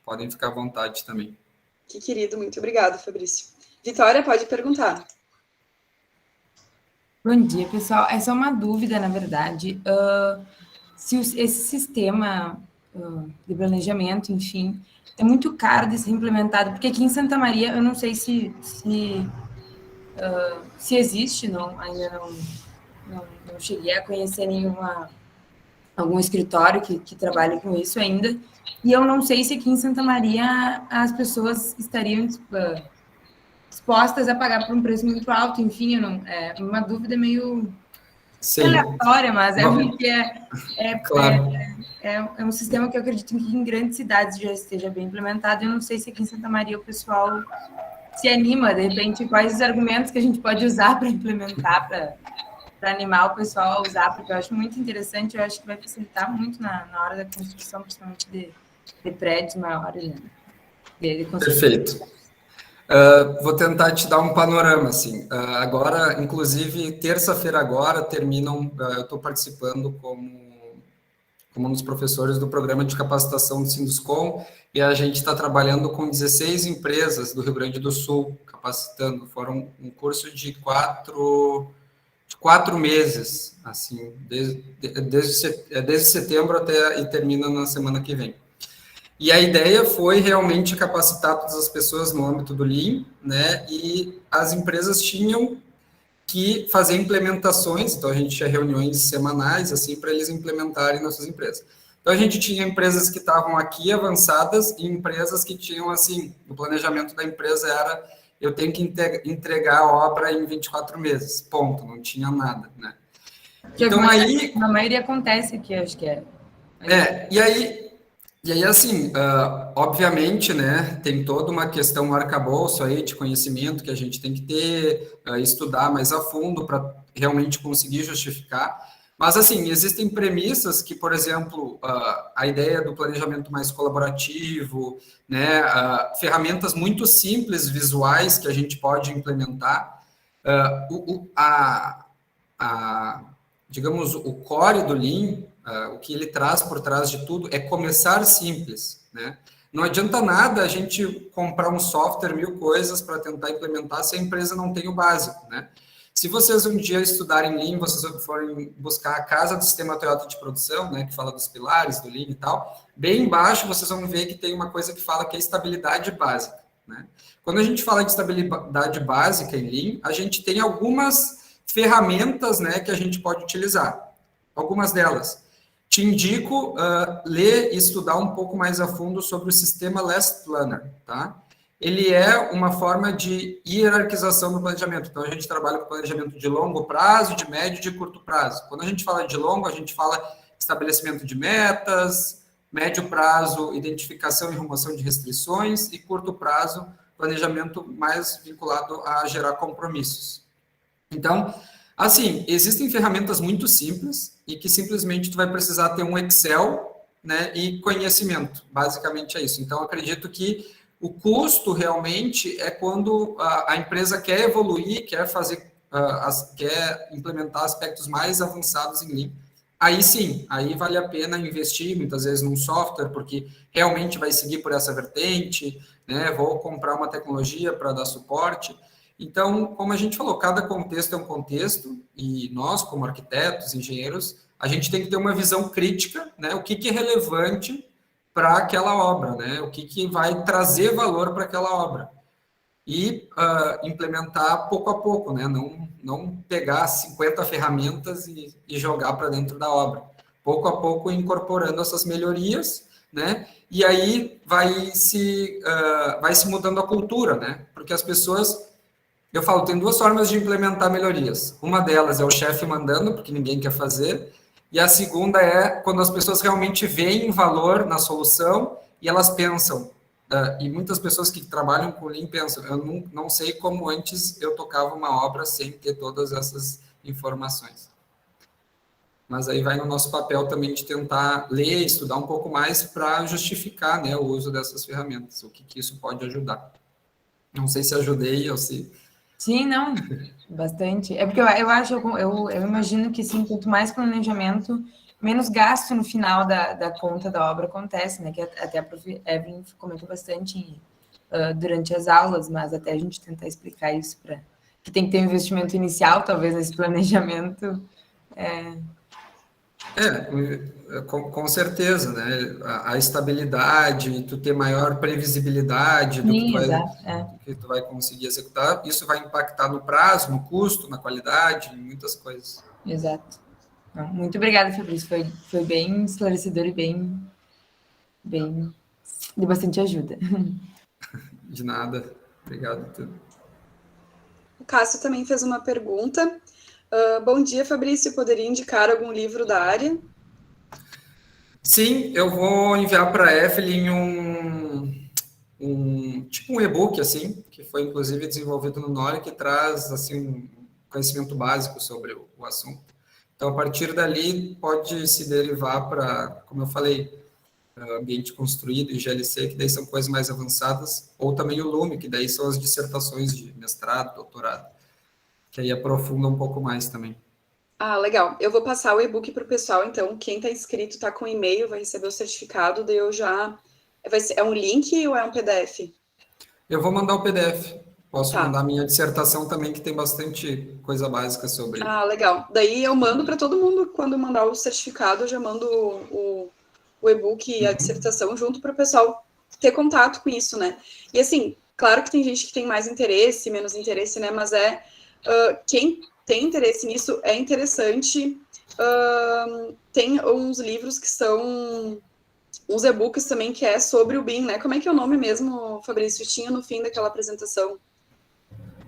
Podem ficar à vontade também. Que querido, muito obrigada, Fabrício. Vitória, pode perguntar. Bom dia, pessoal. É só uma dúvida, na verdade. Se esse sistema de planejamento, enfim, é muito caro de ser implementado, porque aqui em Santa Maria, eu não sei se existe, ainda não cheguei a conhecer algum escritório que trabalhe com isso ainda, e eu não sei se aqui em Santa Maria as pessoas estariam dispostas a pagar por um preço muito alto, enfim, é uma dúvida meio aleatória, mas claro. É um sistema que eu acredito que em grandes cidades já esteja bem implementado. Eu não sei se aqui em Santa Maria o pessoal se anima, de repente, quais os argumentos que a gente pode usar para implementar, para animar o pessoal a usar, porque eu acho muito interessante, eu acho que vai facilitar muito na hora da construção, principalmente de prédios maiores, né? De construção. Perfeito. Vou tentar te dar um panorama, assim. Agora, inclusive, terça-feira agora, eu estou participando como um dos professores do programa de capacitação do Sinduscom, e a gente está trabalhando com 16 empresas do Rio Grande do Sul, capacitando. Foram um curso de de 4 meses, assim, desde setembro até, e termina na semana que vem. E a ideia foi realmente capacitar todas as pessoas no âmbito do Lean, né, e as empresas tinham que fazer implementações, então a gente tinha reuniões semanais, assim, para eles implementarem nas suas empresas. Então a gente tinha empresas que estavam aqui avançadas e empresas que tinham, assim, o planejamento da empresa era, eu tenho que entregar a obra em 24 meses, ponto, não tinha nada, né. Então aí... Na maioria acontece aqui, acho que é. E aí, assim, obviamente, né, tem toda uma questão arcabouço aí de conhecimento que a gente tem que ter, estudar mais a fundo para realmente conseguir justificar. Mas, assim, existem premissas que, por exemplo, a ideia do planejamento mais colaborativo, né, ferramentas muito simples, visuais, que a gente pode implementar, digamos, o core do Lean, o que ele traz por trás de tudo é começar simples, né? Não adianta nada a gente comprar um software, 1000 coisas para tentar implementar se a empresa não tem o básico, né? Se vocês um dia estudarem Lean, vocês forem buscar a casa do sistema Toyota de produção, né, que fala dos pilares do Lean e tal, bem embaixo vocês vão ver que tem uma coisa que fala que é estabilidade básica, né? Quando a gente fala de estabilidade básica em Lean, a gente tem algumas ferramentas, né, que a gente pode utilizar. Algumas delas. Te indico ler e estudar um pouco mais a fundo sobre o sistema Last Planner, tá? Ele é uma forma de hierarquização do planejamento. Então, a gente trabalha com planejamento de longo prazo, de médio e de curto prazo. Quando a gente fala de longo, a gente fala estabelecimento de metas, médio prazo, identificação e remoção de restrições, e curto prazo, planejamento mais vinculado a gerar compromissos. Então, assim, existem ferramentas muito simples e que simplesmente tu vai precisar ter um Excel, né, e conhecimento. Basicamente é isso. Então, acredito que o custo realmente é quando a empresa quer evoluir, quer fazer, quer implementar aspectos mais avançados em Lean. Aí sim, aí vale a pena investir, muitas vezes, num software, porque realmente vai seguir por essa vertente, né? Vou comprar uma tecnologia para dar suporte. Então, como a gente falou, cada contexto é um contexto, e nós, como arquitetos, engenheiros, a gente tem que ter uma visão crítica, né? O que é relevante para aquela obra, né? O que vai trazer valor para aquela obra. E implementar pouco a pouco, né? Não pegar 50 ferramentas e jogar para dentro da obra. Pouco a pouco incorporando essas melhorias, né? E aí vai se mudando a cultura, né? Porque as pessoas... Eu falo, tem 2 formas de implementar melhorias. Uma delas é o chefe mandando, porque ninguém quer fazer. E a segunda é quando as pessoas realmente veem valor na solução e elas pensam. E muitas pessoas que trabalham com Lean pensam, eu não sei como antes eu tocava uma obra sem ter todas essas informações. Mas aí vai no nosso papel também de tentar ler, estudar um pouco mais para justificar, né, o uso dessas ferramentas, o que isso pode ajudar. Não sei se ajudei ou se... Sim, não, bastante. É porque eu imagino que, sim, quanto mais planejamento, menos gasto no final da conta da obra acontece, né? Que até a prof. Evelyn comentou bastante durante as aulas, mas até a gente tentar explicar isso que tem que ter um investimento inicial, talvez, nesse planejamento. Com certeza, né? A estabilidade, tu ter maior previsibilidade do que tu vai conseguir executar, isso vai impactar no prazo, no custo, na qualidade, em muitas coisas. Exato. Muito obrigada, Fabrício. Foi bem esclarecedor e bem de bastante ajuda. De nada. Obrigado a tudo. O Cássio também fez uma pergunta. Bom dia, Fabrício. Poderia indicar algum livro da área? Sim, eu vou enviar para a Evelyn tipo um e-book, assim, que foi inclusive desenvolvido no Nori, que traz assim, um conhecimento básico sobre o assunto. Então, a partir dali, pode se derivar para, como eu falei, ambiente construído e GLC, que daí são coisas mais avançadas, ou também o Lume, que daí são as dissertações de mestrado, doutorado, que aí aprofunda um pouco mais também. Ah, legal. Eu vou passar o e-book para o pessoal, então quem está inscrito está com e-mail, vai receber o certificado, daí eu já... é um link ou é um PDF? Eu vou mandar o PDF. Posso Tá. mandar minha dissertação também, que tem bastante coisa básica sobre. Ah, legal. Daí eu mando para todo mundo, quando mandar o certificado, eu já mando o e-book e a dissertação junto para o pessoal ter contato com isso, né? E assim, claro que tem gente que tem mais interesse, menos interesse, né? Mas quem tem interesse nisso é interessante. Tem uns livros que são uns e-books também que é sobre o BIM, né? Como é que é o nome mesmo, Fabrício? Tinha no fim daquela apresentação.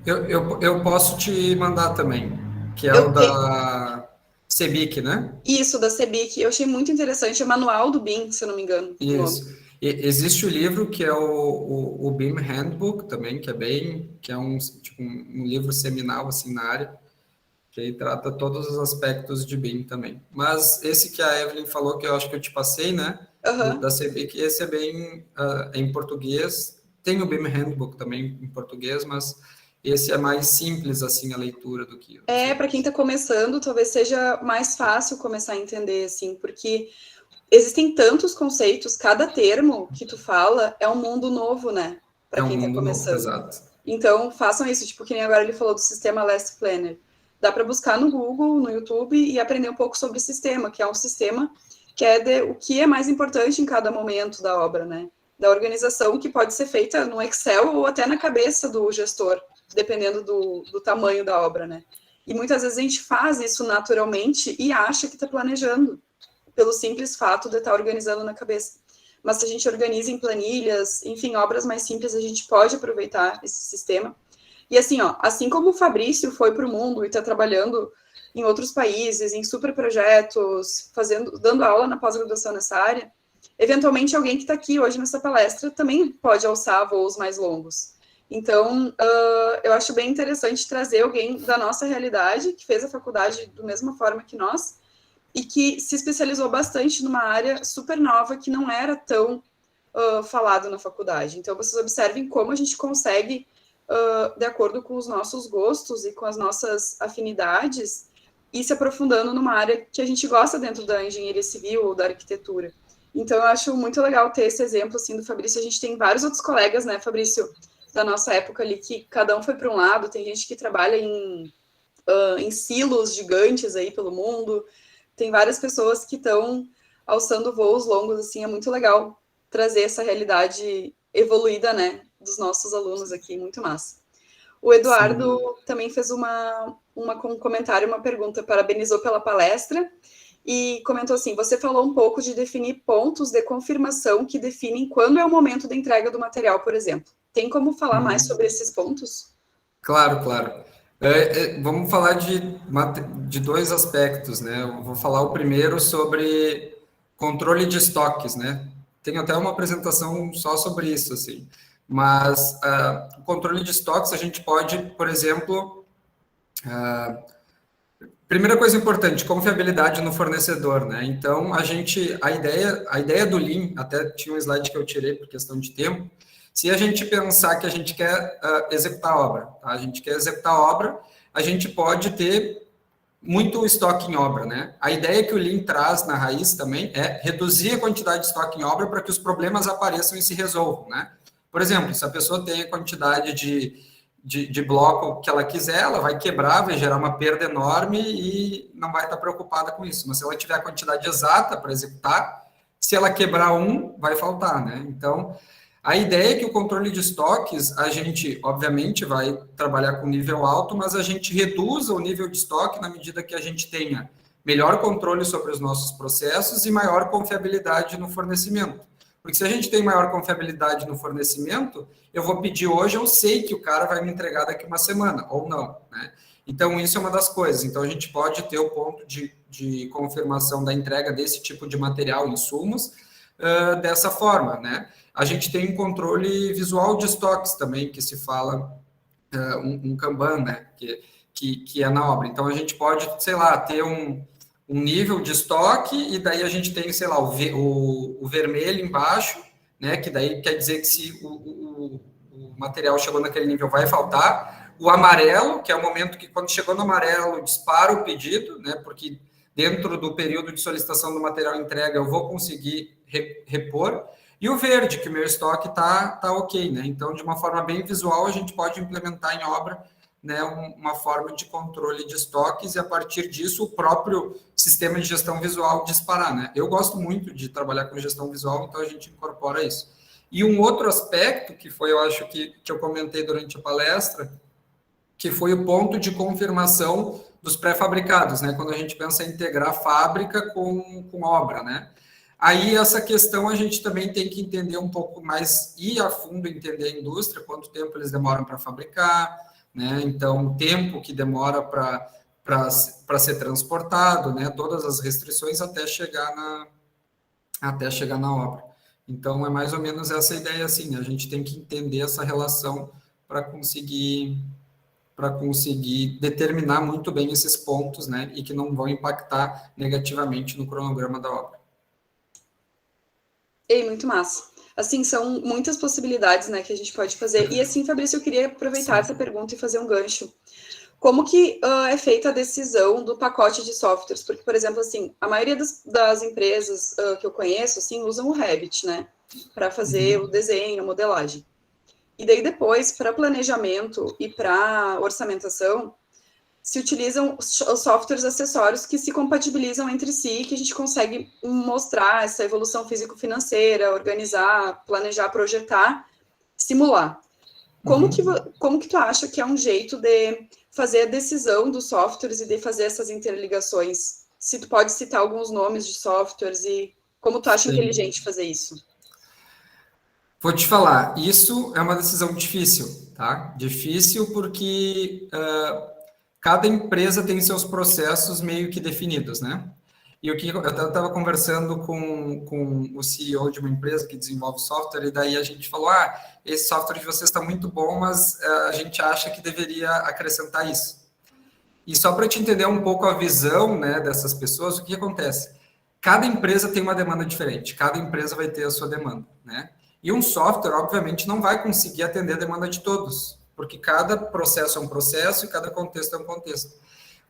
Eu posso te mandar também, que é Eu o tenho da CEBIC, né? isso, da CEBIC. Eu achei muito interessante. É Manual do BIM, se eu não me engano, o nome. Isso. Existe o livro que é o BIM Handbook também, que é tipo, um livro seminal assim na área, que aí trata todos os aspectos de BIM também. Mas esse que a Evelyn falou, que eu acho que eu te passei, né? Da CEBIC, esse é bem em português. Tem o BIM Handbook também em português, mas esse é mais simples assim a leitura do que Para quem está começando, talvez seja mais fácil começar a entender, assim, porque existem tantos conceitos, cada termo que tu fala é um mundo novo, né? Para quem está começando. Exato. Então, façam isso, tipo, que nem agora ele falou do sistema Last Planner. Dá para buscar no Google, no YouTube e aprender um pouco sobre o sistema, que é um sistema que é o que é mais importante em cada momento da obra, né? Da organização, que pode ser feita no Excel ou até na cabeça do gestor, dependendo do tamanho da obra, né? E muitas vezes a gente faz isso naturalmente e acha que está planejando, pelo simples fato de estar organizando na cabeça. Mas se a gente organiza em planilhas, enfim, obras mais simples, a gente pode aproveitar esse sistema. E assim, assim como o Fabrício foi para o mundo e está trabalhando em outros países, em super projetos, dando aula na pós-graduação nessa área, eventualmente alguém que está aqui hoje nessa palestra também pode alçar voos mais longos. Então, eu acho bem interessante trazer alguém da nossa realidade, que fez a faculdade da mesma forma que nós, e que se especializou bastante numa área super nova que não era tão falado na faculdade. Então, vocês observem como a gente consegue, de acordo com os nossos gostos e com as nossas afinidades, ir se aprofundando numa área que a gente gosta dentro da engenharia civil ou da arquitetura. Então, eu acho muito legal ter esse exemplo, assim, do Fabrício. A gente tem vários outros colegas, né, Fabrício, da nossa época ali, que cada um foi para um lado. Tem gente que trabalha em silos gigantes aí pelo mundo. Tem várias pessoas que estão alçando voos longos, assim, é muito legal trazer essa realidade evoluída, né, dos nossos alunos aqui, muito massa. O Eduardo também fez um comentário, uma pergunta, parabenizou pela palestra e comentou assim, você falou um pouco de definir pontos de confirmação que definem quando é o momento da entrega do material, por exemplo. Tem como falar mais sobre esses pontos? Claro, claro. Vamos falar de dois aspectos, né? Eu vou falar o primeiro sobre controle de estoques, né? Tem até uma apresentação só sobre isso, assim. Mas o controle de estoques a gente pode, por exemplo, primeira coisa importante, confiabilidade no fornecedor, né? Então a ideia do Lean, até tinha um slide que eu tirei por questão de tempo. Se a gente pensar que a gente quer executar a obra, tá? A gente pode ter muito estoque em obra, né? A ideia que o Lean traz na raiz também é reduzir a quantidade de estoque em obra para que os problemas apareçam e se resolvam, né? Por exemplo, se a pessoa tem a quantidade de bloco que ela quiser, ela vai quebrar, vai gerar uma perda enorme e não vai estar preocupada com isso. Mas se ela tiver a quantidade exata para executar, se ela quebrar vai faltar, né? Então, a ideia é que o controle de estoques, a gente, obviamente, vai trabalhar com nível alto, mas a gente reduza o nível de estoque na medida que a gente tenha melhor controle sobre os nossos processos e maior confiabilidade no fornecimento. Porque se a gente tem maior confiabilidade no fornecimento, eu vou pedir hoje, eu sei que o cara vai me entregar daqui uma semana, ou não, né? Então, isso é uma das coisas. Então, a gente pode ter o ponto de confirmação da entrega desse tipo de material, insumos, dessa forma, né? A gente tem um controle visual de estoques também, que se fala um Kanban, né? Que é na obra. Então, a gente pode, sei lá, ter um nível de estoque e daí a gente tem, sei lá, o vermelho embaixo, né? Que daí quer dizer que se o material chegou naquele nível vai faltar. O amarelo, que é o momento que quando chegou no amarelo dispara o pedido, né? Porque dentro do período de solicitação do material entrega eu vou conseguir repor. E o verde, que o meu estoque tá ok, né? Então, de uma forma bem visual, a gente pode implementar em obra, né, uma forma de controle de estoques e, a partir disso, o próprio sistema de gestão visual disparar, né? Eu gosto muito de trabalhar com gestão visual, então a gente incorpora isso. E um outro aspecto, que foi, eu acho, que eu comentei durante a palestra, que foi o ponto de confirmação dos pré-fabricados, né? Quando a gente pensa em integrar fábrica com obra, né? Aí, essa questão a gente também tem que entender um pouco mais, ir a fundo, entender a indústria, quanto tempo eles demoram para fabricar, né? Então, o tempo que demora para ser transportado, né? Todas as restrições até chegar na obra. Então, é mais ou menos essa ideia, assim, né? A gente tem que entender essa relação para conseguir determinar muito bem esses pontos, né? E que não vão impactar negativamente no cronograma da obra. Ei, muito massa. Assim, são muitas possibilidades, né, que a gente pode fazer. E assim, Fabrício, eu queria aproveitar essa pergunta e fazer um gancho. Como que é feita a decisão do pacote de softwares? Porque, por exemplo, assim, a maioria das empresas que eu conheço, assim, usam o Revit, né, para fazer o desenho, a modelagem. E daí depois, para planejamento e para orçamentação, se utilizam os softwares acessórios que se compatibilizam entre si, que a gente consegue mostrar essa evolução físico-financeira, organizar, planejar, projetar, simular. Como que tu acha que é um jeito de fazer a decisão dos softwares e de fazer essas interligações? Se tu pode citar alguns nomes de softwares e como tu acha inteligente fazer isso? Vou te falar, isso é uma decisão difícil, tá? Difícil porque cada empresa tem seus processos meio que definidos, né? E eu estava conversando com o CEO de uma empresa que desenvolve software, e daí a gente falou, esse software de vocês está muito bom, mas a gente acha que deveria acrescentar isso. E só para te entender um pouco a visão, né, dessas pessoas, o que acontece? Cada empresa tem uma demanda diferente, cada empresa vai ter a sua demanda, né? E um software, obviamente, não vai conseguir atender a demanda de todos, porque cada processo é um processo e cada contexto é um contexto.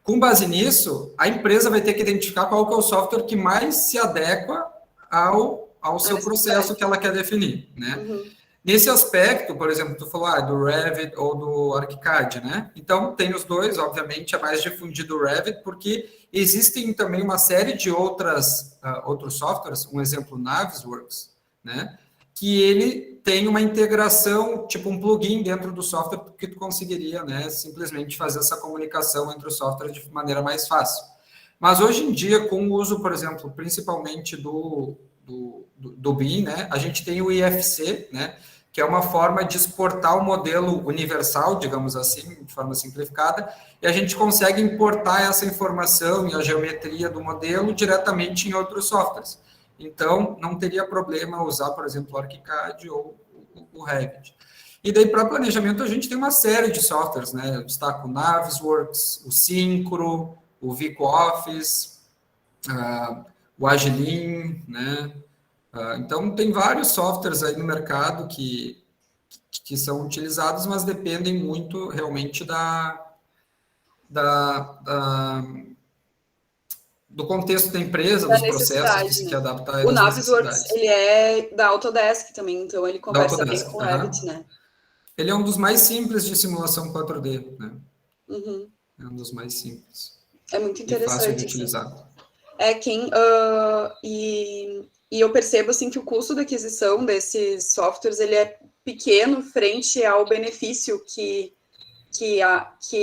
Com base nisso, a empresa vai ter que identificar qual que é o software que mais se adequa ao seu processo que ela quer definir, né? Nesse aspecto, por exemplo, tu falou do Revit ou do ArchiCAD, né? Então, tem os dois, obviamente, é mais difundido o Revit, porque existem também uma série de outros softwares, um exemplo, Navisworks, né? Que ele tem uma integração, tipo um plugin dentro do software que tu conseguiria, né, simplesmente fazer essa comunicação entre os softwares de maneira mais fácil. Mas hoje em dia, com o uso, por exemplo, principalmente do BIM, né, a gente tem o IFC, né, que é uma forma de exportar o modelo universal, digamos assim, de forma simplificada, e a gente consegue importar essa informação e a geometria do modelo diretamente em outros softwares. Então, não teria problema usar, por exemplo, o ArchiCAD ou o Revit. E daí, para planejamento, a gente tem uma série de softwares, né? Eu destaco o Navisworks, o Syncro, o VicoOffice, o Agilin, né? Então, tem vários softwares aí no mercado que são utilizados, mas dependem muito, realmente, do contexto da empresa, dos processos que se quer adaptar. O Navisworks, ele é da Autodesk também, então ele conversa bem com o Revit, né? Ele é um dos mais simples de simulação 4D, né? É um dos mais simples. É muito interessante. E fácil de utilizar. E eu percebo, assim, que o custo da aquisição desses softwares, ele é pequeno frente ao benefício que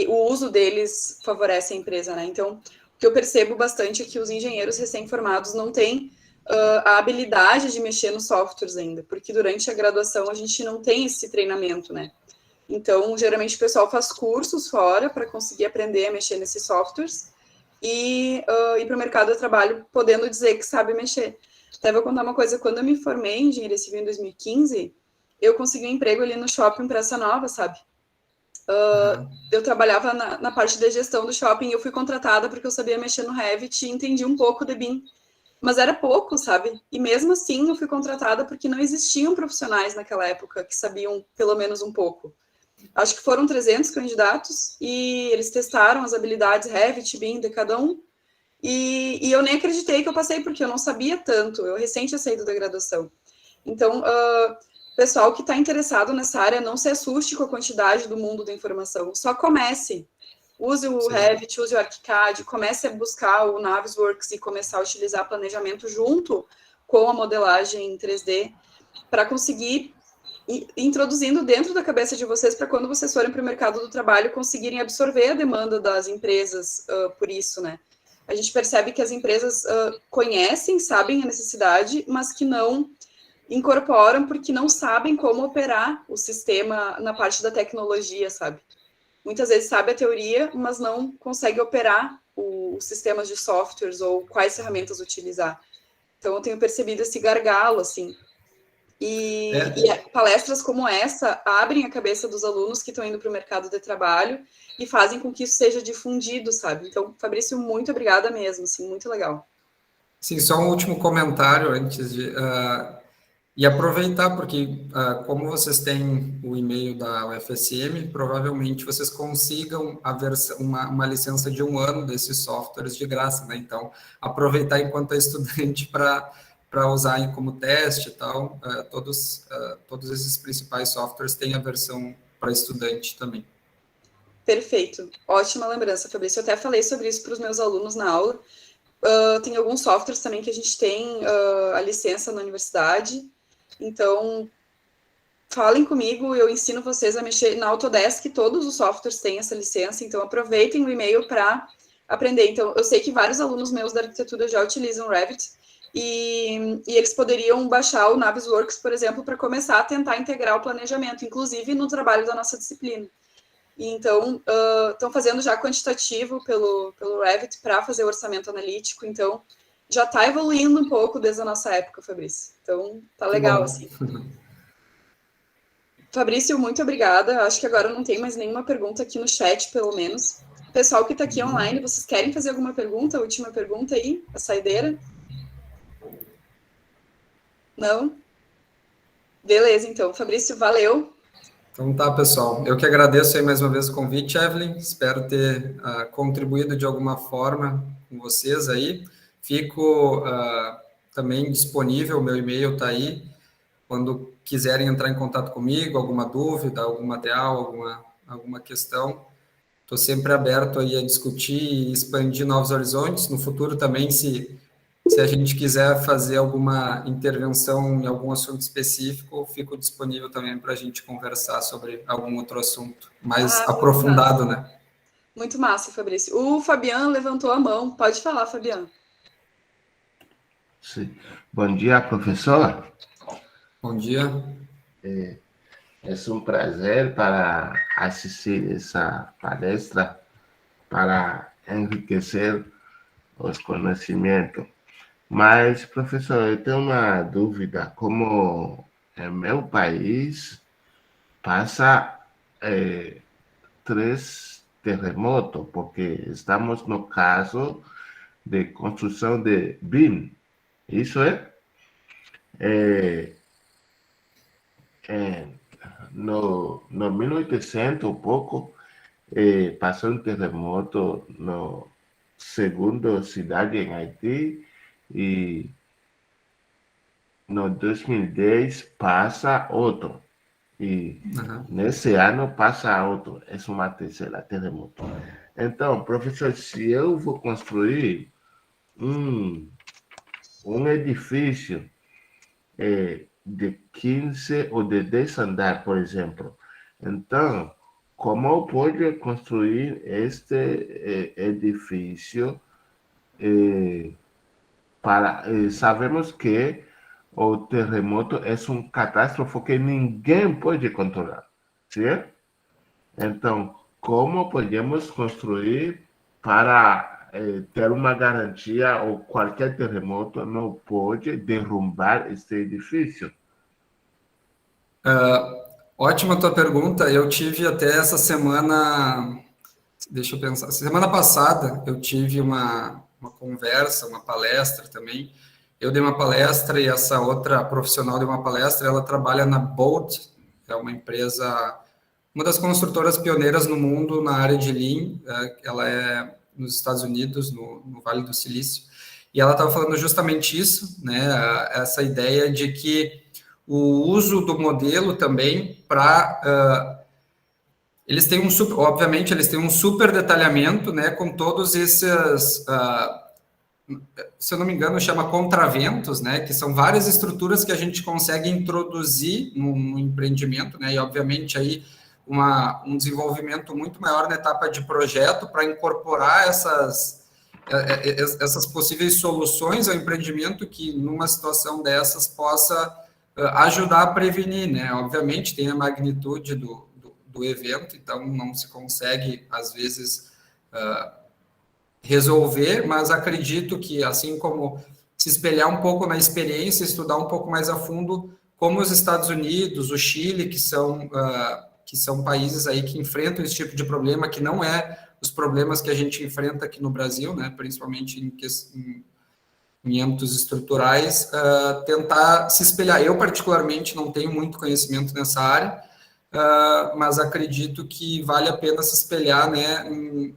o uso deles favorece a empresa, né? Então, o que eu percebo bastante é que os engenheiros recém-formados não têm a habilidade de mexer nos softwares ainda, porque durante a graduação a gente não tem esse treinamento, né? Então, geralmente o pessoal faz cursos fora para conseguir aprender a mexer nesses softwares e ir para o mercado de trabalho podendo dizer que sabe mexer. Até vou contar uma coisa, quando eu me formei em engenharia civil em 2015, eu consegui um emprego ali no shopping Praça Nova, sabe? Eu trabalhava na parte da gestão do shopping e eu fui contratada porque eu sabia mexer no Revit e entendi um pouco de BIM. Mas era pouco, sabe? E mesmo assim eu fui contratada porque não existiam profissionais naquela época que sabiam pelo menos um pouco. Acho que foram 300 candidatos e eles testaram as habilidades Revit, BIM de cada um. E eu nem acreditei que eu passei porque eu não sabia tanto. Eu recém tinha saído da graduação. Então, pessoal que está interessado nessa área, não se assuste com a quantidade do mundo da informação, só comece. Use o Revit, use o ArchiCAD, comece a buscar o Navisworks e começar a utilizar planejamento junto com a modelagem em 3D, para conseguir ir introduzindo dentro da cabeça de vocês, para quando vocês forem para o mercado do trabalho, conseguirem absorver a demanda das empresas por isso, né? A gente percebe que as empresas conhecem, sabem a necessidade, mas que não incorporam porque não sabem como operar o sistema na parte da tecnologia, sabe? Muitas vezes sabe a teoria, mas não consegue operar os sistemas de softwares ou quais ferramentas utilizar. Então, eu tenho percebido esse gargalo, assim. E palestras como essa abrem a cabeça dos alunos que estão indo para o mercado de trabalho e fazem com que isso seja difundido, sabe? Então, Fabrício, muito obrigada mesmo, assim, muito legal. Sim, só um último comentário antes de... e aproveitar, porque como vocês têm o e-mail da UFSM, provavelmente vocês consigam uma licença de 1 ano desses softwares de graça, né? Então, aproveitar enquanto é estudante para usar como teste e tal. Todos esses principais softwares têm a versão para estudante também. Perfeito. Ótima lembrança, Fabrício. Eu até falei sobre isso para os meus alunos na aula. Tem alguns softwares também que a gente tem a licença na universidade. Então, falem comigo, eu ensino vocês a mexer na Autodesk, todos os softwares têm essa licença, então aproveitem o e-mail para aprender. Então, eu sei que vários alunos meus da arquitetura já utilizam Revit, e eles poderiam baixar o Navisworks, por exemplo, para começar a tentar integrar o planejamento, inclusive no trabalho da nossa disciplina. E então, estão fazendo já quantitativo pelo Revit para fazer o orçamento analítico, então já está evoluindo um pouco desde a nossa época, Fabrício. Então, tá legal, assim. Fabrício, muito obrigada. Acho que agora não tem mais nenhuma pergunta aqui no chat, pelo menos. Pessoal que está aqui online, vocês querem fazer alguma pergunta? Última pergunta aí, a saideira? Não? Beleza, então. Fabrício, valeu. Então tá, pessoal. Eu que agradeço aí mais uma vez o convite, Evelyn. Espero ter contribuído de alguma forma com vocês aí. Fico também disponível, meu e-mail está aí. Quando quiserem entrar em contato comigo, alguma dúvida, algum material, alguma questão, estou sempre aberto aí a discutir e expandir novos horizontes. No futuro também, se a gente quiser fazer alguma intervenção em algum assunto específico, fico disponível também para a gente conversar sobre algum outro assunto mais aprofundado, né? Muito massa, Fabrício. O Fabiano levantou a mão. Pode falar, Fabiano. Sim. Bom dia, professor. Bom dia. É um prazer para assistir essa palestra, para enriquecer os conhecimentos. Mas, professor, eu tenho uma dúvida. Como em meu país passa 3 terremotos, porque estamos no caso de construção de BIM. Isso é? No 1800 pouco, passou um terremoto no segundo cidade em Haiti, e no 2010 passa outro, e nesse ano passa outro. É uma terceira terremoto. Então, professor, se eu vou construir um edifício de 15 ou de 10 andares, por exemplo, então, como eu posso construir este edifício sabemos que o terremoto é uma catástrofe que ninguém pode controlar, certo? Então, como podemos construir para ter uma garantia ou qualquer terremoto não pode derrubar este edifício? Ótima tua pergunta. Eu tive até essa semana, deixa eu pensar, semana passada eu tive uma conversa, uma palestra também. Eu dei uma palestra e essa outra profissional deu uma palestra. Ela trabalha na Bolt, é uma empresa, uma das construtoras pioneiras no mundo na área de Lean. Ela é nos Estados Unidos, no Vale do Silício. E ela estava falando justamente isso, né? Essa ideia de que o uso do modelo também para... eles têm obviamente, eles têm um super detalhamento, né, com todos esses... se eu não me engano, chama contraventos, né, que são várias estruturas que a gente consegue introduzir no empreendimento, né, e obviamente aí um desenvolvimento muito maior na etapa de projeto para incorporar essas possíveis soluções ao empreendimento que, numa situação dessas, possa ajudar a prevenir, né, obviamente tem a magnitude do evento, então não se consegue, às vezes, resolver, mas acredito que, assim como se espelhar um pouco na experiência, estudar um pouco mais a fundo como os Estados Unidos, o Chile, que são países aí que enfrentam esse tipo de problema, que não é os problemas que a gente enfrenta aqui no Brasil, né, principalmente em âmbitos estruturais, tentar se espelhar. Eu, particularmente, não tenho muito conhecimento nessa área, mas acredito que vale a pena se espelhar, né,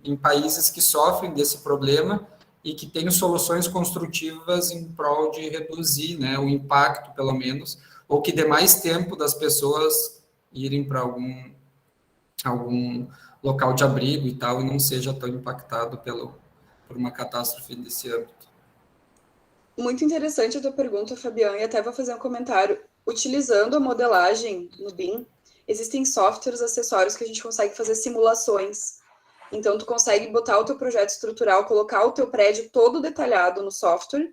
em países que sofrem desse problema e que têm soluções construtivas em prol de reduzir, né, o impacto, pelo menos, ou que dê mais tempo das pessoas irem para algum local de abrigo e tal, e não seja tão impactado por uma catástrofe desse âmbito. Muito interessante a tua pergunta, Fabiano, e até vou fazer um comentário. Utilizando a modelagem no BIM, existem softwares, acessórios que a gente consegue fazer simulações. Então, tu consegue botar o teu projeto estrutural, colocar o teu prédio todo detalhado no software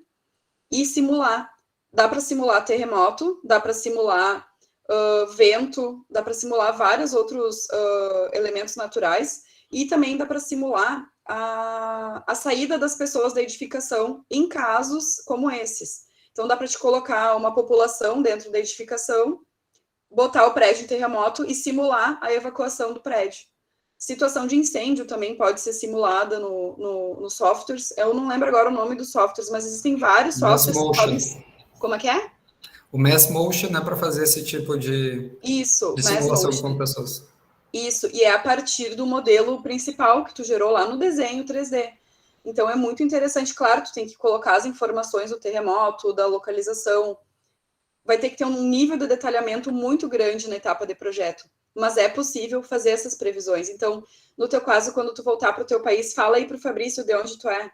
e simular. Dá para simular terremoto, dá para simular vento, dá para simular vários outros elementos naturais e também dá para simular a saída das pessoas da edificação em casos como esses. Então, dá para te colocar uma população dentro da edificação, botar o prédio em terremoto e simular a evacuação do prédio. Situação de incêndio também pode ser simulada no softwares. Eu não lembro agora o nome dos softwares, mas existem vários softwares que podem... Como é que é? O Mass Motion é para fazer esse tipo de simulação com pessoas. Isso, e é a partir do modelo principal que tu gerou lá no desenho 3D. Então, é muito interessante. Claro, tu tem que colocar as informações do terremoto, da localização. Vai ter que ter um nível de detalhamento muito grande na etapa de projeto. Mas é possível fazer essas previsões. Então, no teu caso, quando tu voltar para o teu país, fala aí para o Fabrício de onde tu é.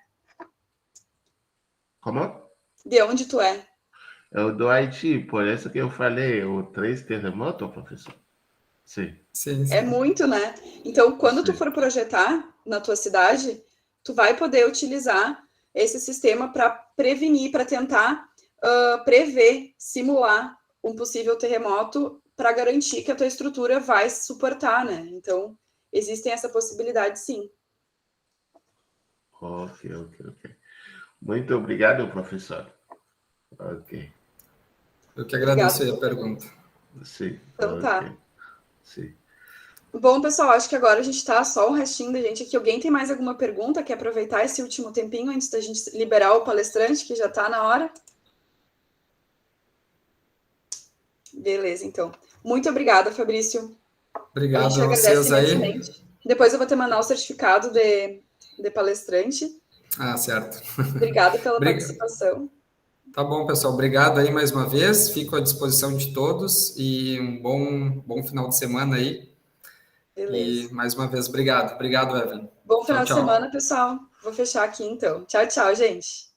Como? De onde tu é? Eu do Haiti, por isso que eu falei, o 3 terremotos, professor. Sim. Sim, sim. É muito, né? Então, quando tu for projetar na tua cidade, tu vai poder utilizar esse sistema para prevenir, para tentar prever, simular um possível terremoto para garantir que a tua estrutura vai suportar, né? Então, existem essa possibilidade, sim. Ok. Muito obrigado, professor. Ok. Eu que agradeço aí a pergunta. Sim. Então, tá. Sim. Bom, pessoal, acho que agora a gente tá só o restinho da gente aqui. Alguém tem mais alguma pergunta? Quer aproveitar esse último tempinho antes da gente liberar o palestrante, que já tá na hora? Beleza, então. Muito obrigada, Fabrício. Obrigado a gente a vocês aí. imensamente. Depois eu vou te mandar o certificado de palestrante. Ah, certo. Obrigada pela participação. Tá bom, pessoal. Obrigado aí mais uma vez. Fico à disposição de todos e um bom final de semana aí. Beleza. E mais uma vez, obrigado. Obrigado, Evelyn. Bom final de semana, pessoal. Vou fechar aqui, então. Tchau, gente.